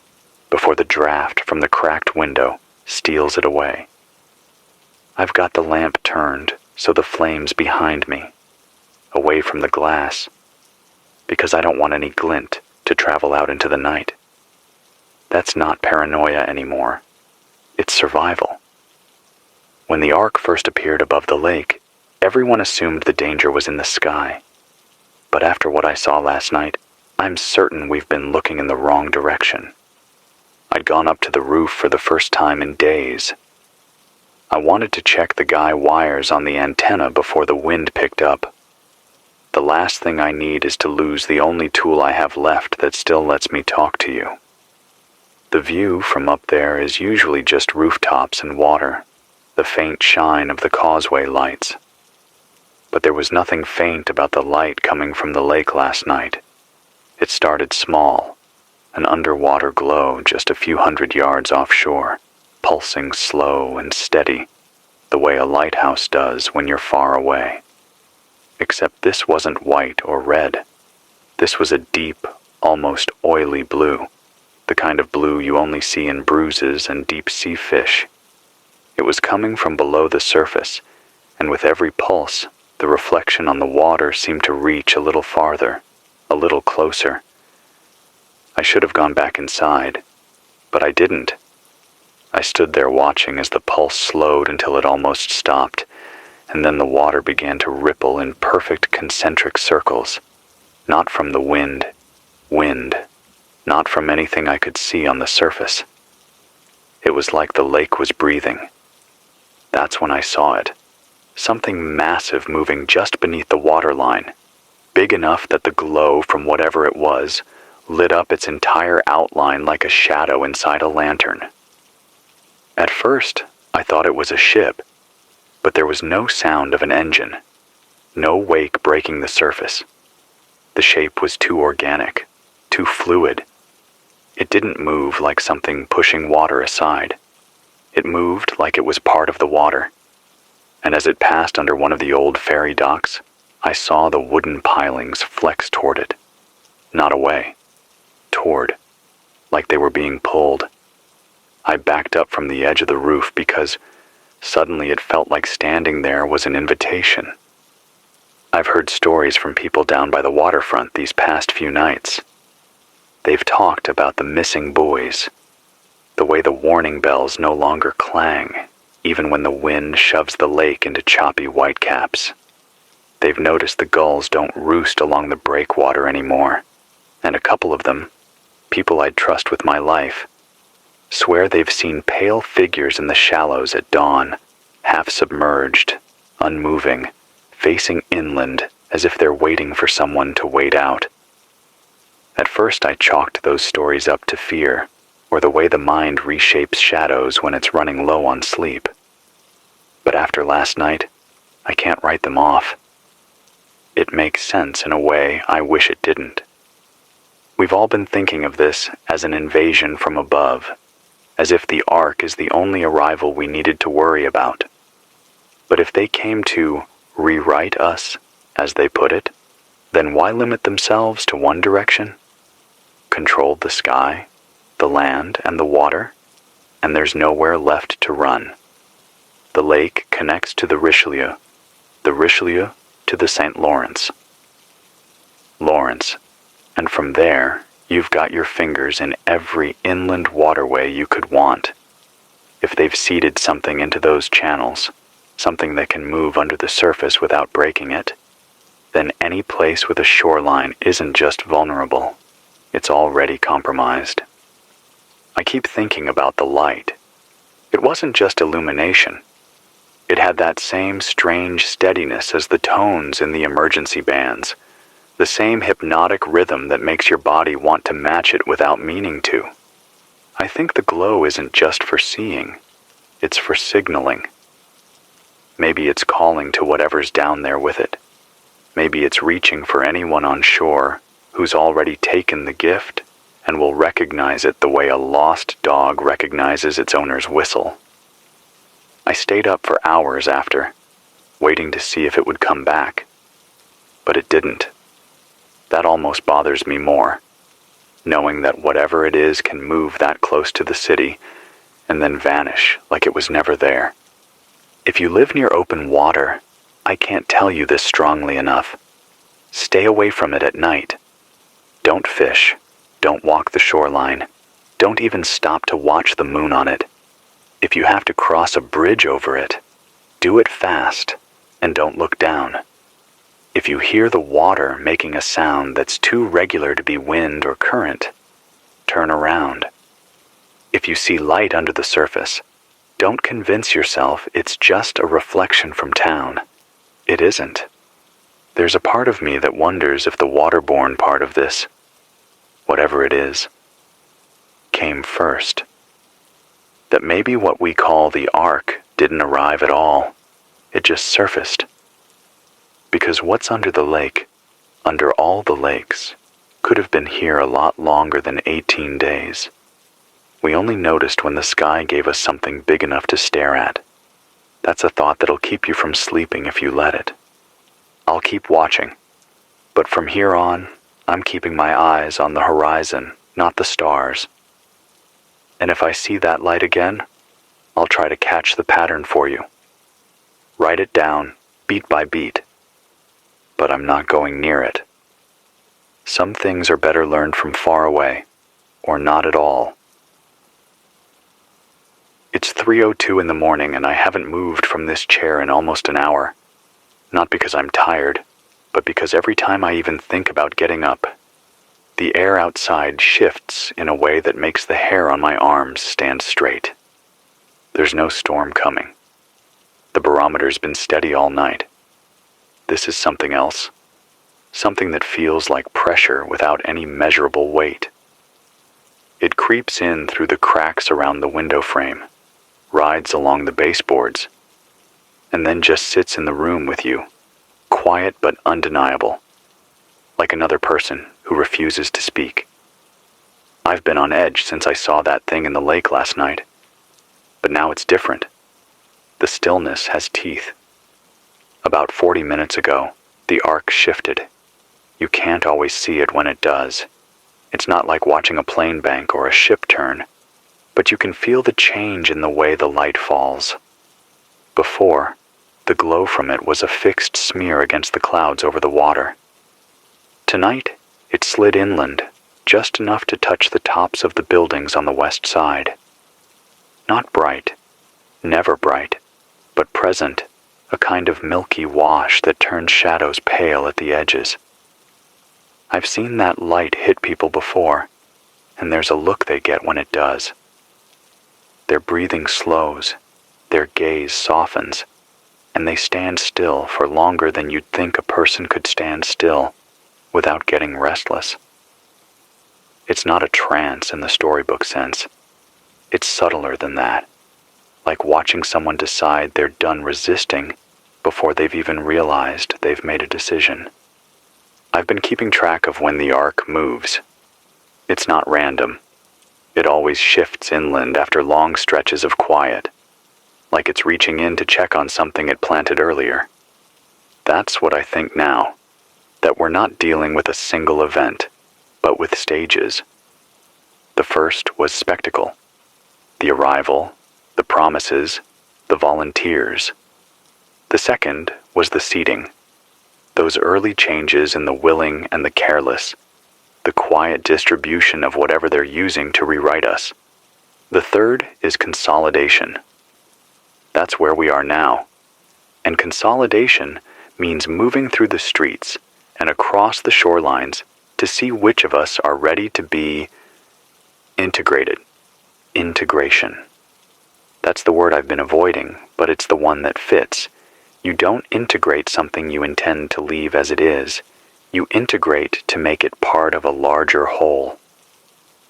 before the draft from the cracked window steals it away. I've got the lamp turned so the flame's behind me, away from the glass, because I don't want any glint to travel out into the night. That's not paranoia anymore. It's survival. When the ark first appeared above the lake, everyone assumed the danger was in the sky. But after what I saw last night, I'm certain we've been looking in the wrong direction. I'd gone up to the roof for the first time in days. I wanted to check the guy wires on the antenna before the wind picked up. The last thing I need is to lose the only tool I have left that still lets me talk to you. The view from up there is usually just rooftops and water, the faint shine of the causeway lights. But there was nothing faint about the light coming from the lake last night. It started small, an underwater glow just a few hundred yards offshore, pulsing slow and steady, the way a lighthouse does when you're far away. Except this wasn't white or red. This was a deep, almost oily blue, the kind of blue you only see in bruises and deep-sea fish. It was coming from below the surface, and with every pulse, the reflection on the water seemed to reach a little farther, a little closer. I should have gone back inside, but I didn't. I stood there watching as the pulse slowed until it almost stopped, and then the water began to ripple in perfect concentric circles, not from the wind, not from anything I could see on the surface. It was like the lake was breathing. That's when I saw it. Something massive moving just beneath the waterline, big enough that the glow from whatever it was lit up its entire outline like a shadow inside a lantern. At first, I thought it was a ship, but there was no sound of an engine, no wake breaking the surface. The shape was too organic, too fluid. It didn't move like something pushing water aside. It moved like it was part of the water. And as it passed under one of the old ferry docks, I saw the wooden pilings flex toward it. Not away. Toward. Like they were being pulled. I backed up from the edge of the roof because suddenly it felt like standing there was an invitation. I've heard stories from people down by the waterfront these past few nights. They've talked about the missing buoys, the way the warning bells no longer clang, even when the wind shoves the lake into choppy whitecaps. They've noticed the gulls don't roost along the breakwater anymore, and a couple of them, people I'd trust with my life, swear they've seen pale figures in the shallows at dawn, half submerged, unmoving, facing inland as if they're waiting for someone to wade out. At first I chalked those stories up to fear, or the way the mind reshapes shadows when it's running low on sleep. But after last night, I can't write them off. It makes sense in a way I wish it didn't. We've all been thinking of this as an invasion from above, as if the Ark is the only arrival we needed to worry about. But if they came to rewrite us, as they put it, then why limit themselves to one direction? Controlled the sky, the land, and the water, and there's nowhere left to run. The lake connects to the Richelieu to the St. Lawrence. And from there, you've got your fingers in every inland waterway you could want. If they've seeded something into those channels, something that can move under the surface without breaking it, then any place with a shoreline isn't just vulnerable, it's already compromised. I keep thinking about the light. It wasn't just illumination. It had that same strange steadiness as the tones in the emergency bands, the same hypnotic rhythm that makes your body want to match it without meaning to. I think the glow isn't just for seeing, it's for signaling. Maybe it's calling to whatever's down there with it. Maybe it's reaching for anyone on shore who's already taken the gift and will recognize it the way a lost dog recognizes its owner's whistle. I stayed up for hours after, waiting to see if it would come back. But it didn't. That almost bothers me more, knowing that whatever it is can move that close to the city and then vanish like it was never there. If you live near open water, I can't tell you this strongly enough. Stay away from it at night. Don't fish. Don't walk the shoreline. Don't even stop to watch the moon on it. If you have to cross a bridge over it, do it fast and don't look down. If you hear the water making a sound that's too regular to be wind or current, turn around. If you see light under the surface, don't convince yourself it's just a reflection from town. It isn't. There's a part of me that wonders if the waterborn part of this, whatever it is, came first. That maybe what we call the Ark didn't arrive at all. It just surfaced. Because what's under the lake, under all the lakes, could have been here a lot longer than 18 days. We only noticed when the sky gave us something big enough to stare at. That's a thought that'll keep you from sleeping if you let it. I'll keep watching, but from here on, I'm keeping my eyes on the horizon, not the stars. And if I see that light again, I'll try to catch the pattern for you. Write it down, beat by beat. But I'm not going near it. Some things are better learned from far away, or not at all. It's 3:02 in the morning and I haven't moved from this chair in almost an hour. Not because I'm tired, but because every time I even think about getting up, the air outside shifts in a way that makes the hair on my arms stand straight. There's no storm coming. The barometer's been steady all night. This is something else. Something that feels like pressure without any measurable weight. It creeps in through the cracks around the window frame, rides along the baseboards, and then just sits in the room with you, quiet but undeniable, like another person who refuses to speak. I've been on edge since I saw that thing in the lake last night, but now it's different. The stillness has teeth. About 40 minutes ago, the arc shifted. You can't always see it when it does. It's not like watching a plane bank or a ship turn, but you can feel the change in the way the light falls. Before, the glow from it was a fixed smear against the clouds over the water. Tonight, it slid inland, just enough to touch the tops of the buildings on the west side. Not bright, never bright, but present, a kind of milky wash that turns shadows pale at the edges. I've seen that light hit people before, and there's a look they get when it does. Their breathing slows, their gaze softens, and they stand still for longer than you'd think a person could stand still without getting restless. It's not a trance in the storybook sense. It's subtler than that, like watching someone decide they're done resisting before they've even realized they've made a decision. I've been keeping track of when the arc moves. It's not random. It always shifts inland after long stretches of quiet, like it's reaching in to check on something it planted earlier. That's what I think now, that we're not dealing with a single event, but with stages. The first was spectacle. The arrival, the promises, the volunteers. The second was the seeding. Those early changes in the willing and the careless, the quiet distribution of whatever they're using to rewrite us. The third is consolidation. That's where we are now. And consolidation means moving through the streets and across the shorelines to see which of us are ready to be integrated. Integration. That's the word I've been avoiding, but it's the one that fits. You don't integrate something you intend to leave as it is. You integrate to make it part of a larger whole.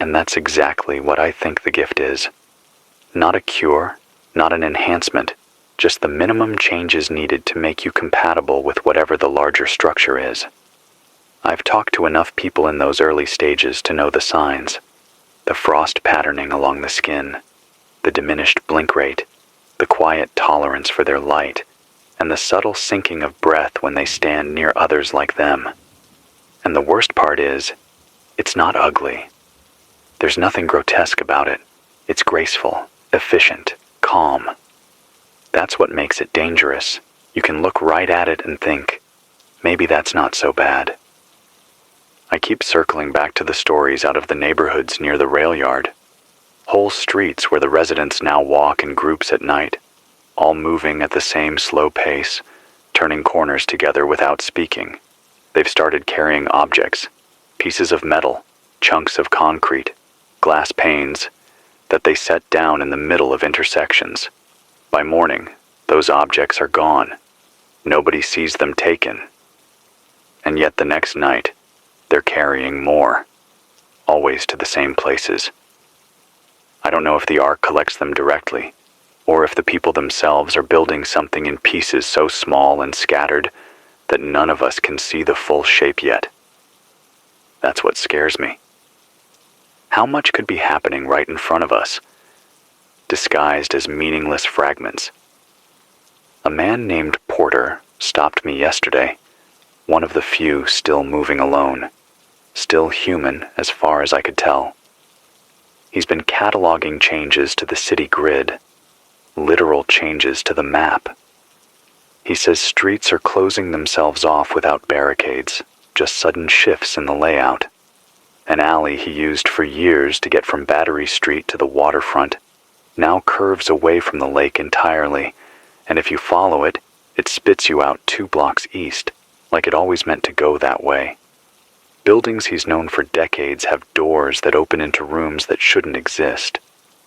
And that's exactly what I think the gift is. Not a cure, not an enhancement, just the minimum changes needed to make you compatible with whatever the larger structure is. I've talked to enough people in those early stages to know the signs. The frost patterning along the skin, the diminished blink rate, the quiet tolerance for their light, and the subtle sinking of breath when they stand near others like them. And the worst part is, it's not ugly. There's nothing grotesque about it. It's graceful, efficient, calm. That's what makes it dangerous. You can look right at it and think, maybe that's not so bad. I keep circling back to the stories out of the neighborhoods near the rail yard. Whole streets where the residents now walk in groups at night, all moving at the same slow pace, turning corners together without speaking. They've started carrying objects, pieces of metal, chunks of concrete, glass panes, that they set down in the middle of intersections. By morning, those objects are gone. Nobody sees them taken. And yet the next night, they're carrying more, always to the same places. I don't know if the Ark collects them directly, or if the people themselves are building something in pieces so small and scattered that none of us can see the full shape yet. That's what scares me. How much could be happening right in front of us, disguised as meaningless fragments? A man named Porter stopped me yesterday, one of the few still moving alone, still human as far as I could tell. He's been cataloging changes to the city grid, literal changes to the map. He says streets are closing themselves off without barricades, just sudden shifts in the layout. An alley he used for years to get from Battery Street to the waterfront now curves away from the lake entirely, and if you follow it, it spits you out 2 blocks east, like it always meant to go that way. Buildings he's known for decades have doors that open into rooms that shouldn't exist,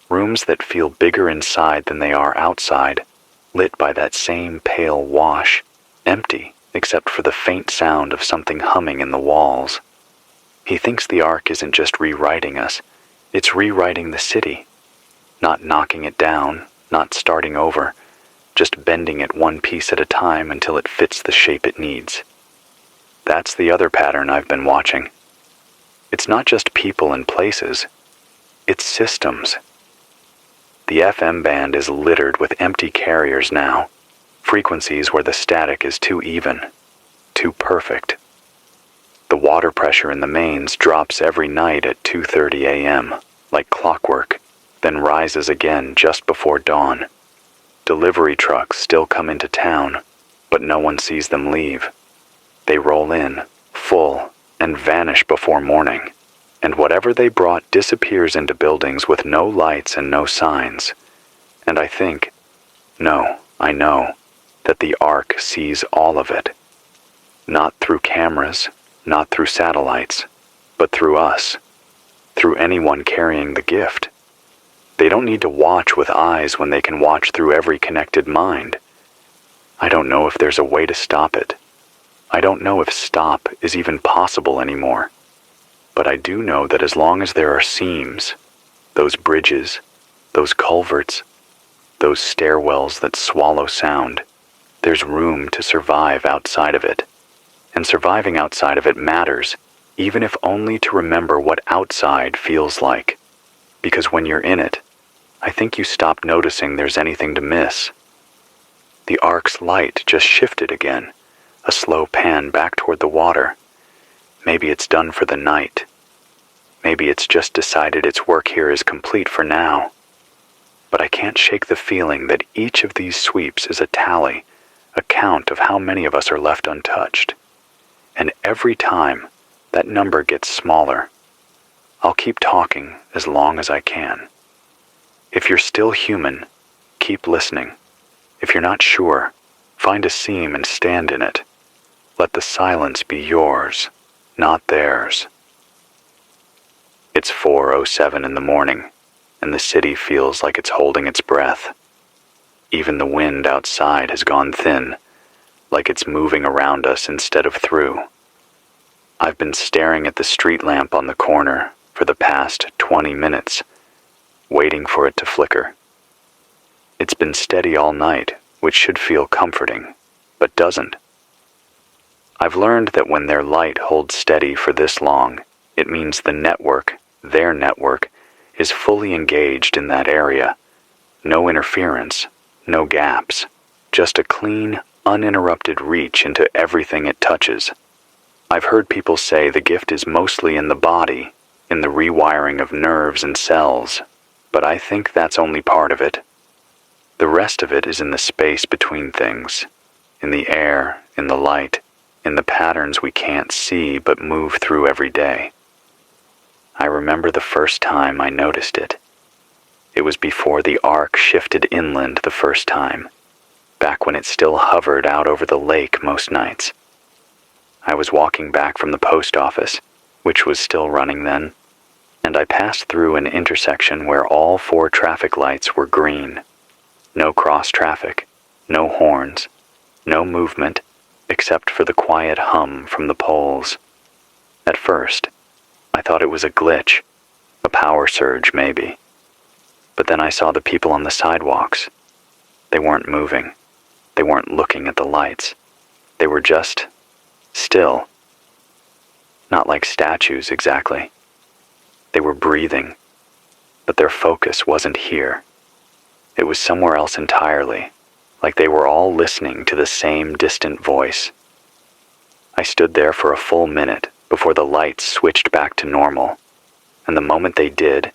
rooms that feel bigger inside than they are outside, lit by that same pale wash, empty except for the faint sound of something humming in the walls. He thinks the arc isn't just rewriting us, it's rewriting the city. Not knocking it down, not starting over, just bending it one piece at a time until it fits the shape it needs. That's the other pattern I've been watching. It's not just people and places, it's systems. The FM band is littered with empty carriers now, frequencies where the static is too even, too perfect. The water pressure in the mains drops every night at 2:30 a.m., like clockwork, then rises again just before dawn. Delivery trucks still come into town, but no one sees them leave. They roll in, full, and vanish before morning, and whatever they brought disappears into buildings with no lights and no signs. And I think, no, I know, that the arc sees all of it. Not through cameras, not through satellites, but through us, through anyone carrying the gift. They don't need to watch with eyes when they can watch through every connected mind. I don't know if there's a way to stop it. I don't know if stop is even possible anymore. But I do know that as long as there are seams, those bridges, those culverts, those stairwells that swallow sound, there's room to survive outside of it. And surviving outside of it matters, even if only to remember what outside feels like. Because when you're in it, I think you stop noticing there's anything to miss. The arc's light just shifted again, a slow pan back toward the water. Maybe it's done for the night. Maybe it's just decided its work here is complete for now. But I can't shake the feeling that each of these sweeps is a tally, a count of how many of us are left untouched. And every time, that number gets smaller. I'll keep talking as long as I can. If you're still human, keep listening. If you're not sure, find a seam and stand in it. Let the silence be yours, not theirs. It's 4:07 in the morning, and the city feels like it's holding its breath. Even the wind outside has gone thin, like it's moving around us instead of through. I've been staring at the street lamp on the corner for the past 20 minutes, waiting for it to flicker. It's been steady all night, which should feel comforting, but doesn't. I've learned that when their light holds steady for this long, it means the network, their network, is fully engaged in that area. No interference, no gaps, just a clean, uninterrupted reach into everything it touches. I've heard people say the gift is mostly in the body, in the rewiring of nerves and cells, but I think that's only part of it. The rest of it is in the space between things, in the air, in the light, in the patterns we can't see but move through every day. I remember the first time I noticed it. It was before the arc shifted inland the first time, back when it still hovered out over the lake most nights. I was walking back from the post office, which was still running then, and I passed through an intersection where all 4 traffic lights were green. No cross traffic, no horns, no movement, except for the quiet hum from the poles. At first, I thought it was a glitch, a power surge maybe. But then I saw the people on the sidewalks, They weren't moving. They weren't looking at the lights. They were just still. Not like statues exactly. They were breathing, but their focus wasn't here. It was somewhere else entirely, like they were all listening to the same distant voice. I stood there for a full minute before the lights switched back to normal, and the moment they did,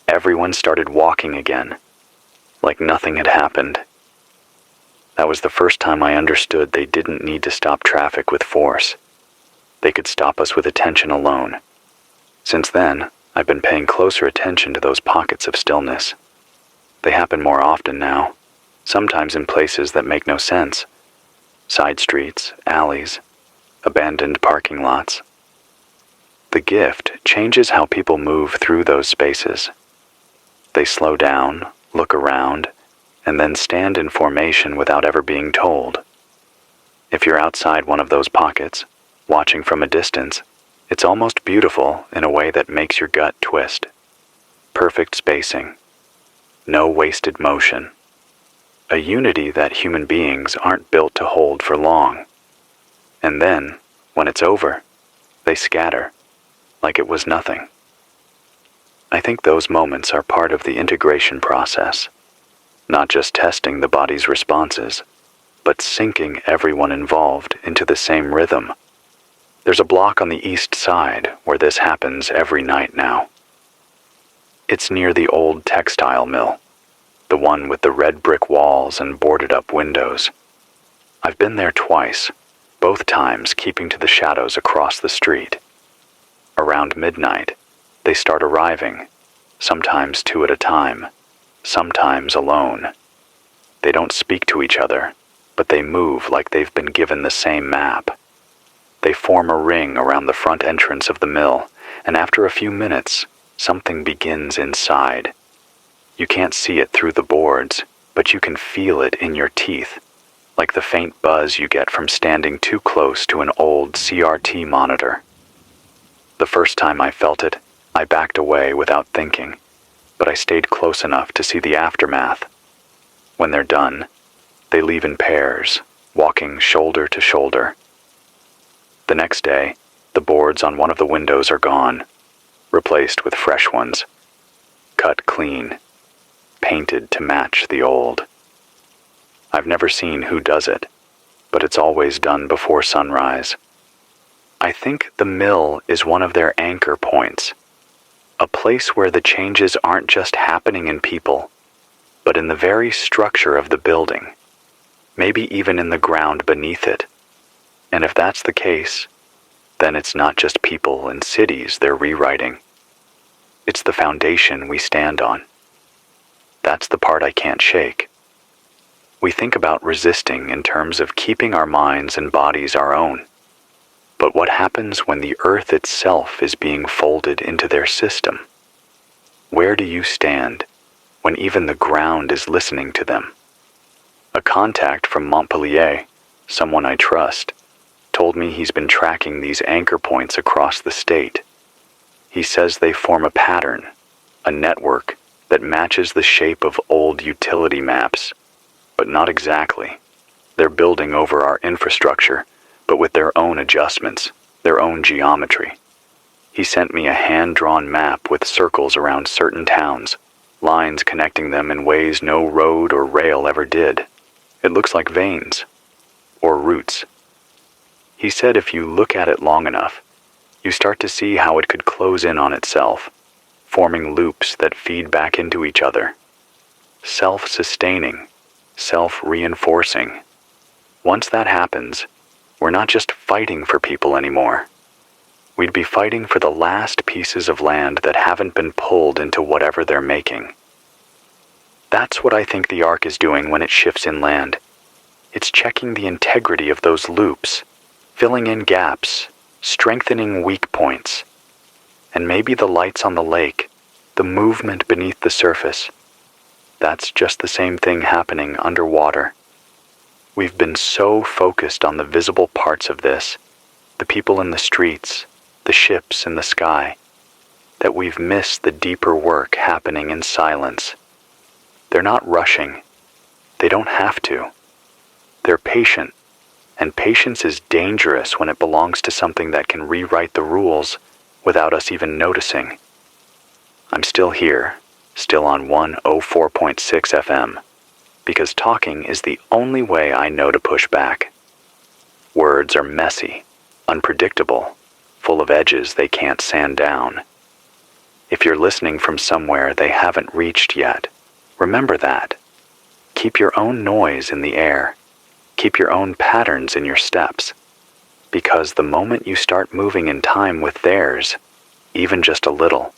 everyone started walking again, like nothing had happened. That was the first time I understood they didn't need to stop traffic with force. They could stop us with attention alone. Since then, I've been paying closer attention to those pockets of stillness. They happen more often now, sometimes in places that make no sense. Side streets, alleys, abandoned parking lots. The gift changes how people move through those spaces. They slow down, look around, and then stand in formation without ever being told. If you're outside one of those pockets, watching from a distance, it's almost beautiful in a way that makes your gut twist. Perfect spacing. No wasted motion. A unity that human beings aren't built to hold for long. And then, when it's over, they scatter, like it was nothing. I think those moments are part of the integration process, not just testing the body's responses, but syncing everyone involved into the same rhythm. There's a block on the east side where this happens every night now. It's near the old textile mill, the one with the red brick walls and boarded-up windows. I've been there twice, both times keeping to the shadows across the street. Around midnight, they start arriving, sometimes two at a time, sometimes alone. They don't speak to each other, but they move like they've been given the same map. They form a ring around the front entrance of the mill, and after a few minutes, something begins inside. You can't see it through the boards, but you can feel it in your teeth, like the faint buzz you get from standing too close to an old CRT monitor. The first time I felt it, I backed away without thinking, but I stayed close enough to see the aftermath. When they're done, they leave in pairs, walking shoulder to shoulder. The next day, the boards on one of the windows are gone, replaced with fresh ones, cut clean, painted to match the old. I've never seen who does it, but it's always done before sunrise. I think the mill is one of their anchor points, a place where the changes aren't just happening in people, but in the very structure of the building, maybe even in the ground beneath it. And if that's the case, then it's not just people and cities they're rewriting. It's the foundation we stand on. That's the part I can't shake. We think about resisting in terms of keeping our minds and bodies our own. But what happens when the earth itself is being folded into their system? Where do you stand when even the ground is listening to them? A contact from Montpellier, someone I trust, told me he's been tracking these anchor points across the state. He says they form a pattern, a network that matches the shape of old utility maps, but not exactly. They're building over our infrastructure, but with their own adjustments, their own geometry. He sent me a hand-drawn map with circles around certain towns, lines connecting them in ways no road or rail ever did. It looks like veins, or roots. He said if you look at it long enough, you start to see how it could close in on itself, forming loops that feed back into each other. Self-sustaining, self-reinforcing. Once that happens, we're not just fighting for people anymore. We'd be fighting for the last pieces of land that haven't been pulled into whatever they're making. That's what I think the Ark is doing when it shifts inland. It's checking the integrity of those loops, filling in gaps, strengthening weak points. And maybe the lights on the lake, the movement beneath the surface, that's just the same thing happening underwater. We've been so focused on the visible parts of this, the people in the streets, the ships in the sky, that we've missed the deeper work happening in silence. They're not rushing. They don't have to. They're patient, and patience is dangerous when it belongs to something that can rewrite the rules without us even noticing. I'm still here, still on 104.6 FM, because talking is the only way I know to push back. Words are messy, unpredictable, full of edges they can't sand down. If you're listening from somewhere they haven't reached yet, remember that. Keep your own noise in the air. Keep your own patterns in your steps. Because the moment you start moving in time with theirs, even just a little,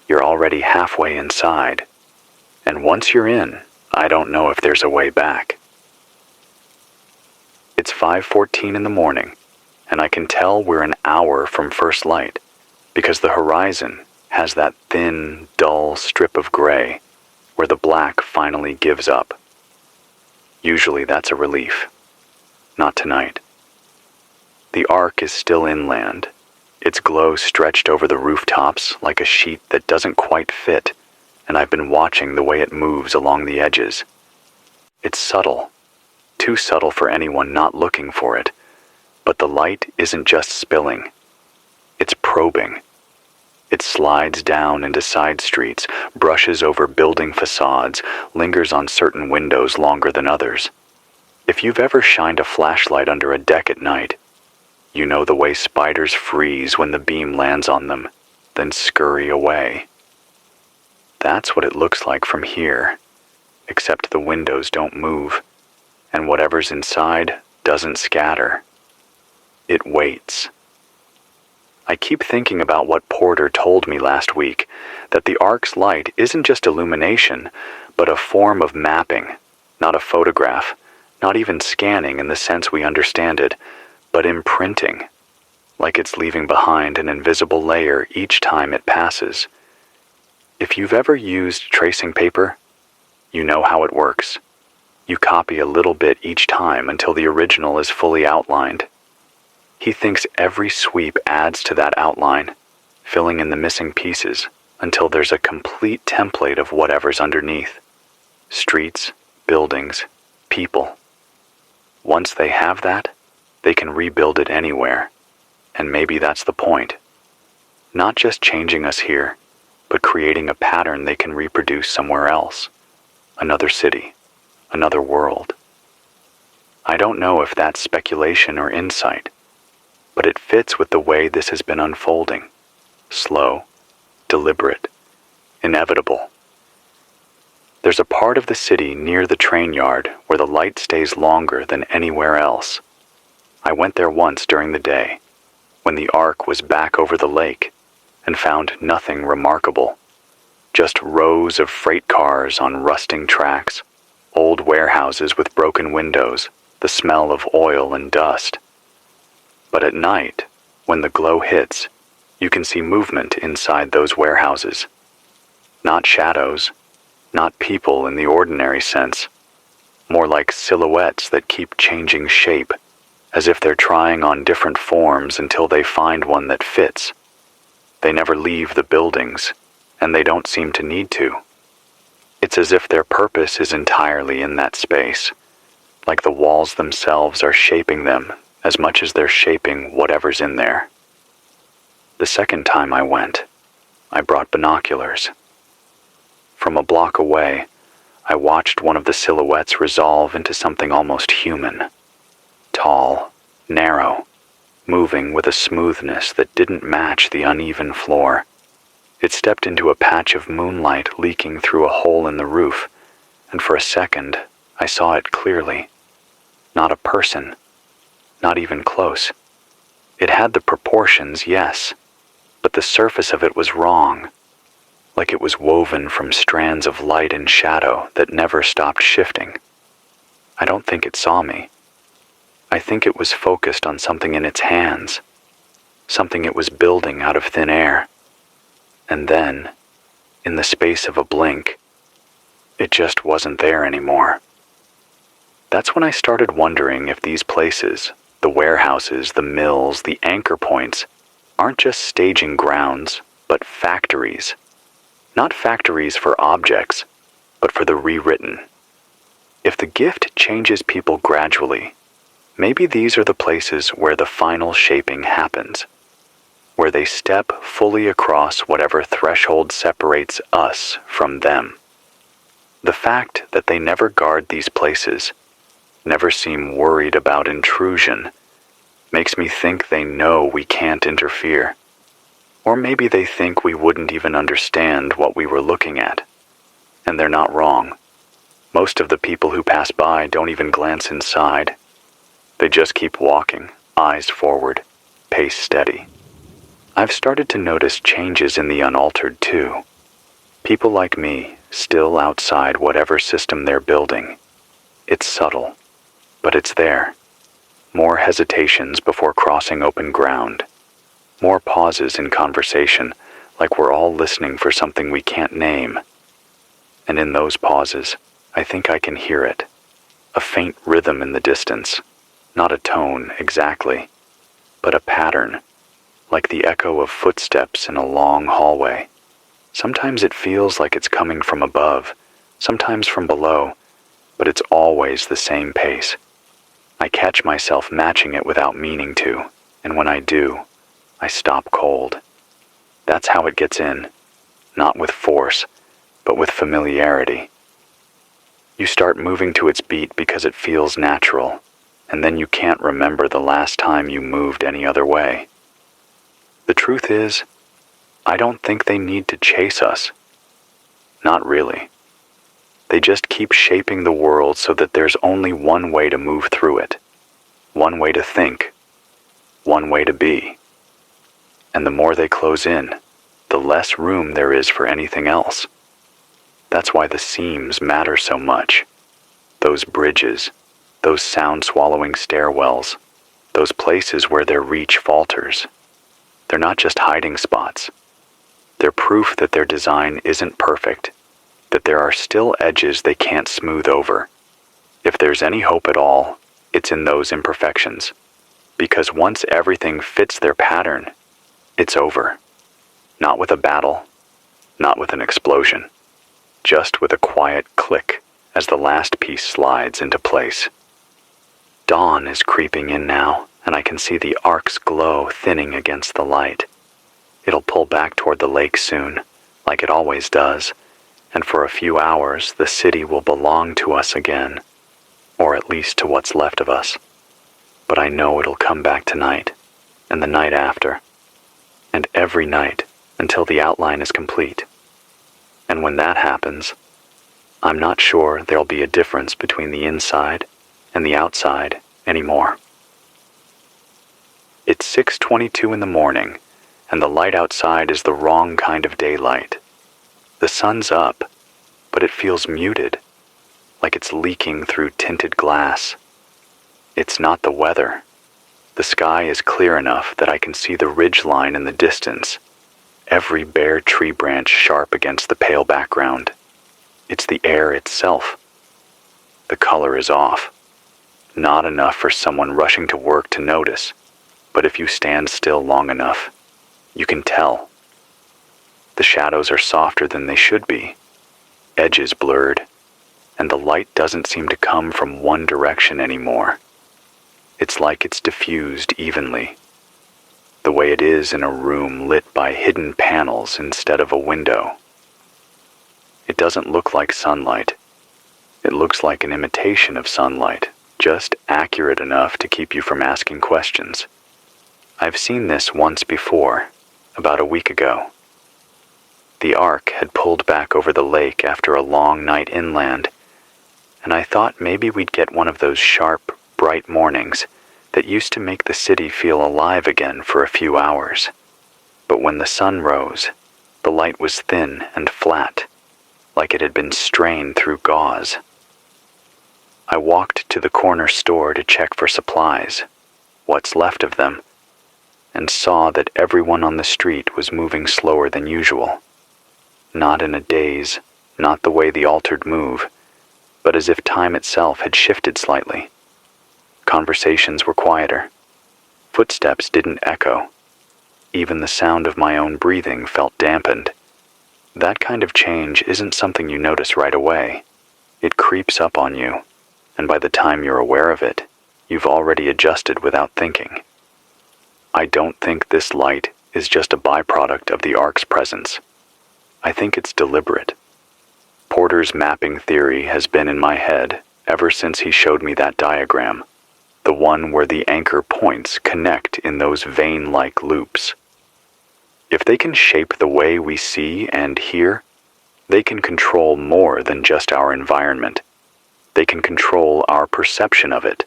you're already halfway inside. And once you're in, I don't know if there's a way back. It's 5:14 in the morning, and I can tell we're an hour from first light, because the horizon has that thin, dull strip of gray where the black finally gives up. Usually that's a relief. Not tonight. The arc is still inland, its glow stretched over the rooftops like a sheet that doesn't quite fit, and I've been watching the way it moves along the edges. It's subtle, too subtle for anyone not looking for it, but the light isn't just spilling. It's probing. It slides down into side streets, brushes over building facades, lingers on certain windows longer than others. If you've ever shined a flashlight under a deck at night, you know the way spiders freeze when the beam lands on them, then scurry away. That's what it looks like from here, except the windows don't move, and whatever's inside doesn't scatter. It waits. I keep thinking about what Porter told me last week, that the arc's light isn't just illumination, but a form of mapping, not a photograph, not even scanning in the sense we understand it, but imprinting, like it's leaving behind an invisible layer each time it passes. If you've ever used tracing paper, you know how it works. You copy a little bit each time until the original is fully outlined. He thinks every sweep adds to that outline, filling in the missing pieces until there's a complete template of whatever's underneath. Streets, buildings, people. Once they have that, they can rebuild it anywhere, and maybe that's the point. Not just changing us here, but creating a pattern they can reproduce somewhere else. Another city, another world. I don't know if that's speculation or insight, but it fits with the way this has been unfolding. Slow, deliberate, inevitable. There's a part of the city near the train yard where the light stays longer than anywhere else. I went there once during the day, when the arc was back over the lake, and found nothing remarkable. Just rows of freight cars on rusting tracks, old warehouses with broken windows, the smell of oil and dust. But at night, when the glow hits, you can see movement inside those warehouses. Not shadows, not people in the ordinary sense, more like silhouettes that keep changing shape, as if they're trying on different forms until they find one that fits. They never leave the buildings, and they don't seem to need to. It's as if their purpose is entirely in that space, like the walls themselves are shaping them as much as they're shaping whatever's in there. The second time I went, I brought binoculars. From a block away, I watched one of the silhouettes resolve into something almost human. Tall, narrow, moving with a smoothness that didn't match the uneven floor. It stepped into a patch of moonlight leaking through a hole in the roof, and for a second, I saw it clearly. Not a person, not even close. It had the proportions, yes, but the surface of it was wrong, like it was woven from strands of light and shadow that never stopped shifting. I don't think it saw me. I think it was focused on something in its hands, something it was building out of thin air. And then, in the space of a blink, it just wasn't there anymore. That's when I started wondering if these places, the warehouses, the mills, the anchor points, aren't just staging grounds, but factories. Not factories for objects, but for the rewritten. If the gift changes people gradually, maybe these are the places where the final shaping happens, where they step fully across whatever threshold separates us from them. The fact that they never guard these places, never seem worried about intrusion, makes me think they know we can't interfere. Or maybe they think we wouldn't even understand what we were looking at. And they're not wrong. Most of the people who pass by don't even glance inside. They just keep walking, eyes forward, pace steady. I've started to notice changes in the unaltered too. People like me, still outside whatever system they're building. It's subtle, but it's there. More hesitations before crossing open ground. More pauses in conversation, like we're all listening for something we can't name. And in those pauses, I think I can hear it. A faint rhythm in the distance. Not a tone, exactly, but a pattern, like the echo of footsteps in a long hallway. Sometimes it feels like it's coming from above, sometimes from below, but it's always the same pace. I catch myself matching it without meaning to, and when I do, I stop cold. That's how it gets in, not with force, but with familiarity. You start moving to its beat because it feels natural, and then you can't remember the last time you moved any other way. The truth is, I don't think they need to chase us. Not really. They just keep shaping the world so that there's only one way to move through it, one way to think, one way to be. And the more they close in, the less room there is for anything else. That's why the seams matter so much. Those bridges, those sound-swallowing stairwells, those places where their reach falters. They're not just hiding spots. They're proof that their design isn't perfect, that there are still edges they can't smooth over. If there's any hope at all, it's in those imperfections. Because once everything fits their pattern, it's over. Not with a battle, not with an explosion, just with a quiet click as the last piece slides into place. Dawn is creeping in now, and I can see the ark's glow thinning against the light. It'll pull back toward the lake soon, like it always does, and for a few hours the city will belong to us again, or at least to what's left of us. But I know it'll come back tonight, and the night after, and every night until the outline is complete. And when that happens, I'm not sure there'll be a difference between the inside and the outside anymore. It's 6:22 in the morning, and the light outside is the wrong kind of daylight. The sun's up, but it feels muted, like it's leaking through tinted glass. It's not the weather. The sky is clear enough that I can see the ridgeline in the distance, every bare tree branch sharp against the pale background. It's the air itself. The color is off. Not enough for someone rushing to work to notice, but if you stand still long enough, you can tell. The shadows are softer than they should be, edges blurred, and the light doesn't seem to come from one direction anymore. It's like it's diffused evenly, the way it is in a room lit by hidden panels instead of a window. It doesn't look like sunlight. It looks like an imitation of sunlight, just accurate enough to keep you from asking questions. I've seen this once before, about a week ago. The ark had pulled back over the lake after a long night inland, and I thought maybe we'd get one of those sharp, bright mornings that used to make the city feel alive again for a few hours. But when the sun rose, the light was thin and flat, like it had been strained through gauze. I walked to the corner store to check for supplies, what's left of them, and saw that everyone on the street was moving slower than usual. Not in a daze, not the way the altered move, but as if time itself had shifted slightly. Conversations were quieter. Footsteps didn't echo. Even the sound of my own breathing felt dampened. That kind of change isn't something you notice right away. It creeps up on you, and by the time you're aware of it, you've already adjusted without thinking. I don't think this light is just a byproduct of the ark's presence. I think it's deliberate. Porter's mapping theory has been in my head ever since he showed me that diagram, the one where the anchor points connect in those vein-like loops. If they can shape the way we see and hear, they can control more than just our environment. They can control our perception of it.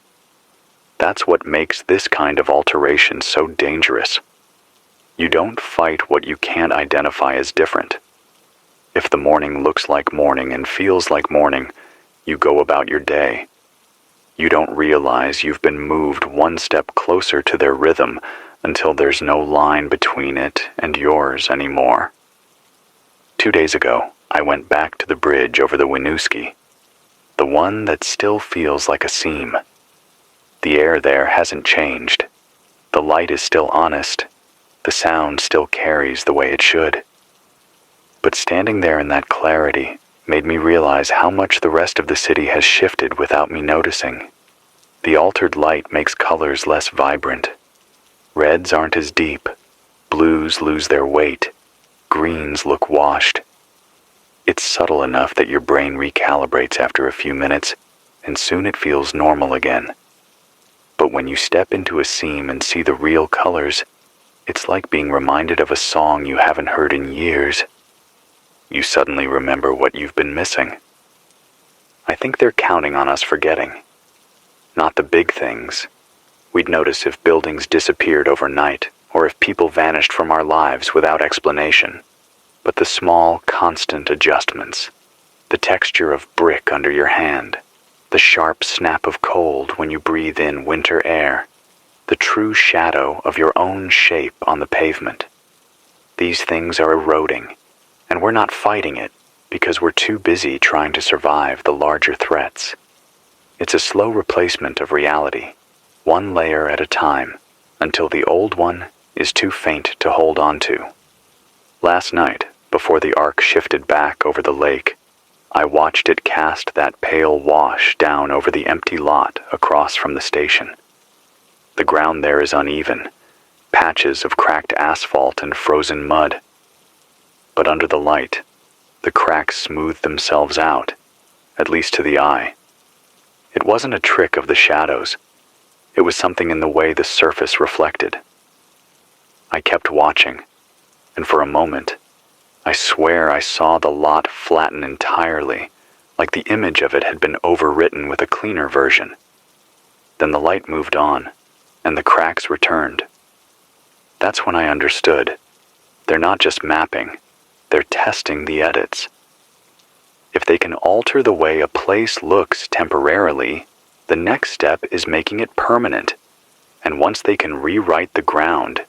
That's what makes this kind of alteration so dangerous. You don't fight what you can't identify as different. If the morning looks like morning and feels like morning, you go about your day. You don't realize you've been moved one step closer to their rhythm until there's no line between it and yours anymore. 2 days ago, I went back to the bridge over the Winooski, the one that still feels like a seam. The air there hasn't changed. The light is still honest. The sound still carries the way it should. But standing there in that clarity made me realize how much the rest of the city has shifted without me noticing. The altered light makes colors less vibrant. Reds aren't as deep. Blues lose their weight. Greens look washed. It's subtle enough that your brain recalibrates after a few minutes, and soon it feels normal again. But when you step into a seam and see the real colors, it's like being reminded of a song you haven't heard in years. You suddenly remember what you've been missing. I think they're counting on us forgetting. Not the big things. We'd notice if buildings disappeared overnight, or if people vanished from our lives without explanation. But the small, constant adjustments, the texture of brick under your hand, the sharp snap of cold when you breathe in winter air, the true shadow of your own shape on the pavement. These things are eroding, and we're not fighting it because we're too busy trying to survive the larger threats. It's a slow replacement of reality, one layer at a time, until the old one is too faint to hold on to. Last night, before the ark shifted back over the lake, I watched it cast that pale wash down over the empty lot across from the station. The ground there is uneven, patches of cracked asphalt and frozen mud. But under the light, the cracks smoothed themselves out, at least to the eye. It wasn't a trick of the shadows. It was something in the way the surface reflected. I kept watching, and for a moment, I swear I saw the lot flatten entirely, like the image of it had been overwritten with a cleaner version. Then the light moved on, and the cracks returned. That's when I understood. They're not just mapping, they're testing the edits. If they can alter the way a place looks temporarily, the next step is making it permanent. And once they can rewrite the ground,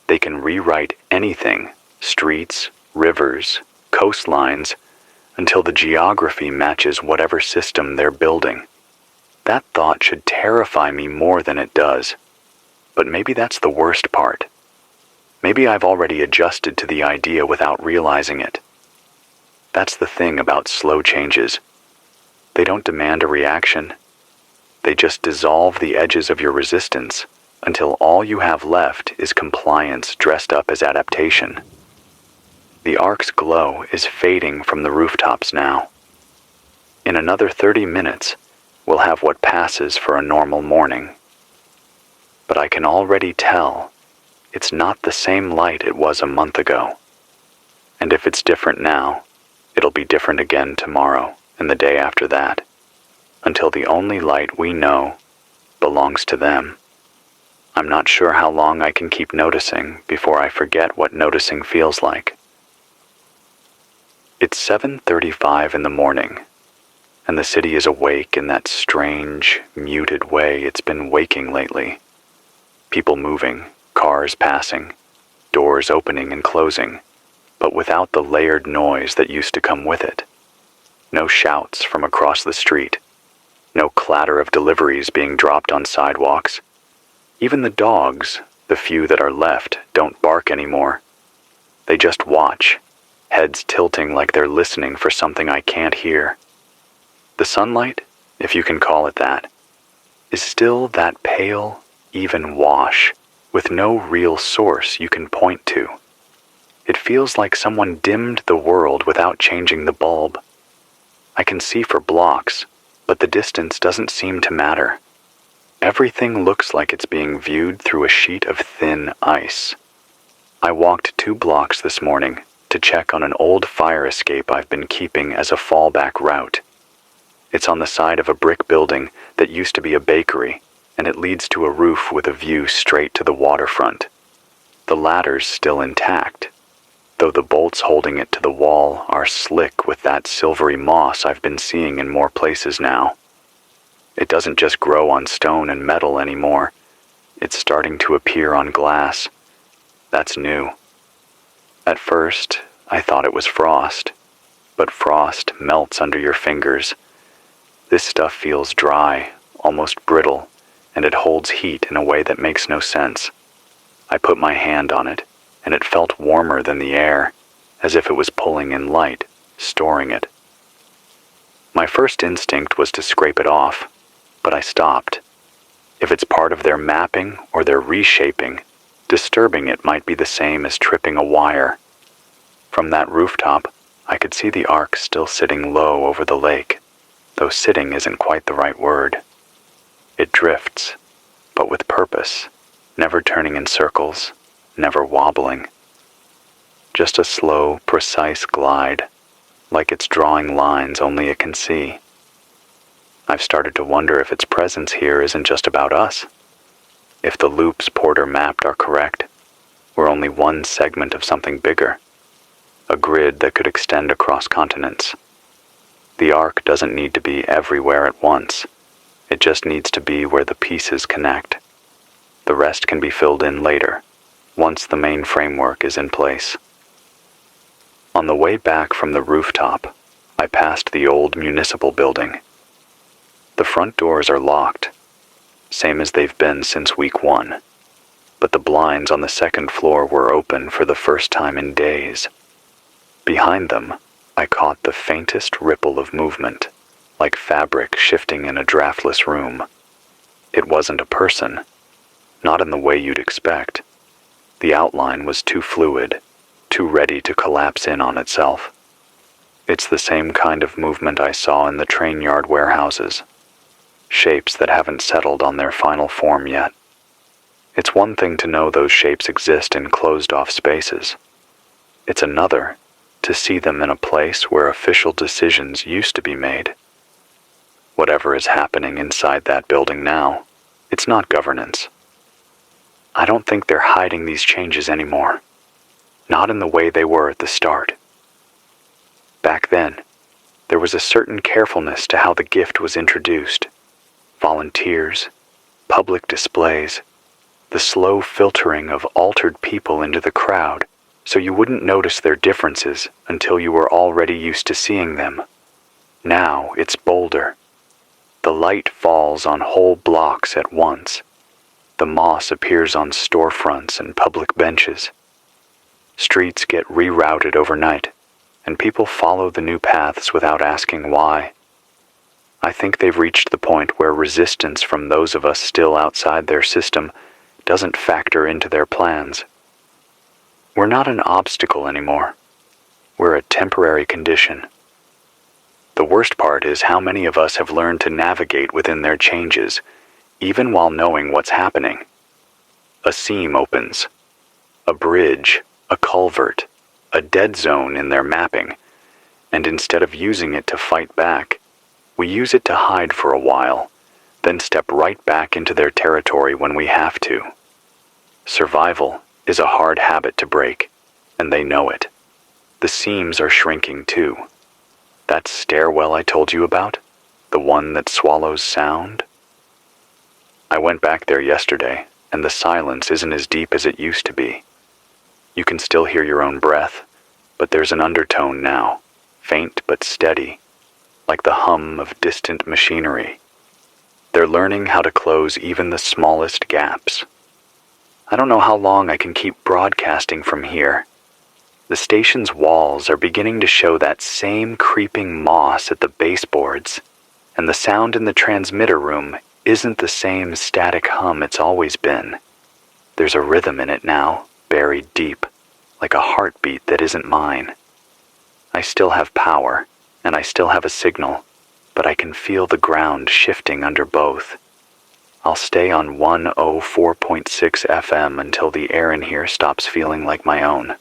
they can rewrite anything, streets, rivers, coastlines, until the geography matches whatever system they're building. That thought should terrify me more than it does. But maybe that's the worst part. Maybe I've already adjusted to the idea without realizing it. That's the thing about slow changes. They don't demand a reaction. They just dissolve the edges of your resistance until all you have left is compliance dressed up as adaptation. The ark's glow is fading from the rooftops now. In another 30 minutes, we'll have what passes for a normal morning. But I can already tell it's not the same light it was a month ago. And if it's different now, it'll be different again tomorrow and the day after that, until the only light we know belongs to them. I'm not sure how long I can keep noticing before I forget what noticing feels like. It's 7:35 in the morning, and the city is awake in that strange, muted way it's been waking lately. People moving, cars passing, doors opening and closing, but without the layered noise that used to come with it. No shouts from across the street. No clatter of deliveries being dropped on sidewalks. Even the dogs, the few that are left, don't bark anymore. They just watch, heads tilting like they're listening for something I can't hear. The sunlight if you can call it that, is still that pale, even wash with no real source you can point to. It feels like someone dimmed the world without changing the bulb. I can see for blocks, but the distance doesn't seem to matter. Everything looks like it's being viewed through a sheet of thin ice. I walked 2 blocks this morning to check on an old fire escape I've been keeping as a fallback route. It's on the side of a brick building that used to be a bakery, and it leads to a roof with a view straight to the waterfront. The ladder's still intact, though the bolts holding it to the wall are slick with that silvery moss I've been seeing in more places now. It doesn't just grow on stone and metal anymore. It's starting to appear on glass. That's new. At first, I thought it was frost, but frost melts under your fingers. This stuff feels dry, almost brittle, and it holds heat in a way that makes no sense. I put my hand on it, and it felt warmer than the air, as if it was pulling in light, storing it. My first instinct was to scrape it off, but I stopped. If it's part of their mapping or their reshaping, disturbing it might be the same as tripping a wire. From that rooftop, I could see the ark still sitting low over the lake, though sitting isn't quite the right word. It drifts, but with purpose, never turning in circles, never wobbling. Just a slow, precise glide, like it's drawing lines only it can see. I've started to wonder if its presence here isn't just about us. If the loops Porter mapped are correct, we're only one segment of something bigger, a grid that could extend across continents. The arc doesn't need to be everywhere at once. It just needs to be where the pieces connect. The rest can be filled in later, once the main framework is in place. On the way back from the rooftop, I passed the old municipal building. The front doors are locked, same as they've been since week 1, but the blinds on the second floor were open for the first time in days. Behind them, I caught the faintest ripple of movement, like fabric shifting in a draftless room. It wasn't a person, not in the way you'd expect. The outline was too fluid, too ready to collapse in on itself. It's the same kind of movement I saw in the train yard warehouses, shapes that haven't settled on their final form yet. It's one thing to know those shapes exist in closed-off spaces. It's another to see them in a place where official decisions used to be made. Whatever is happening inside that building now, it's not governance. I don't think they're hiding these changes anymore. Not in the way they were at the start. Back then, there was a certain carefulness to how the gift was introduced. Volunteers, public displays, the slow filtering of altered people into the crowd so you wouldn't notice their differences until you were already used to seeing them. Now it's bolder. The light falls on whole blocks at once. The moss appears on storefronts and public benches. Streets get rerouted overnight, and people follow the new paths without asking why. I think they've reached the point where resistance from those of us still outside their system doesn't factor into their plans. We're not an obstacle anymore. We're a temporary condition. The worst part is how many of us have learned to navigate within their changes, even while knowing what's happening. A seam opens, a bridge, a culvert, a dead zone in their mapping, and instead of using it to fight back, we use it to hide for a while, then step right back into their territory when we have to. Survival is a hard habit to break, and they know it. The seams are shrinking too. That stairwell I told you about, the one that swallows sound? I went back there yesterday, and the silence isn't as deep as it used to be. You can still hear your own breath, but there's an undertone now, faint but steady, like the hum of distant machinery. They're learning how to close even the smallest gaps. I don't know how long I can keep broadcasting from here. The station's walls are beginning to show that same creeping moss at the baseboards, and the sound in the transmitter room isn't the same static hum it's always been. There's a rhythm in it now, buried deep, like a heartbeat that isn't mine. I still have power, and I still have a signal, but I can feel the ground shifting under both. I'll stay on 104.6 FM until the air in here stops feeling like my own.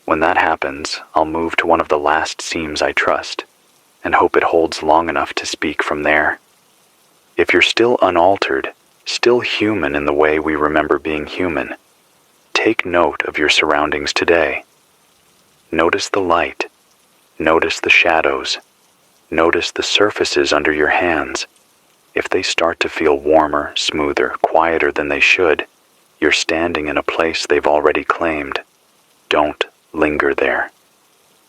When that happens, I'll move to one of the last seams I trust, and hope it holds long enough to speak from there. If you're still unaltered, still human in the way we remember being human, take note of your surroundings today. Notice the light. Notice the shadows. Notice the surfaces under your hands. If they start to feel warmer, smoother, quieter than they should, you're standing in a place they've already claimed. Don't linger there.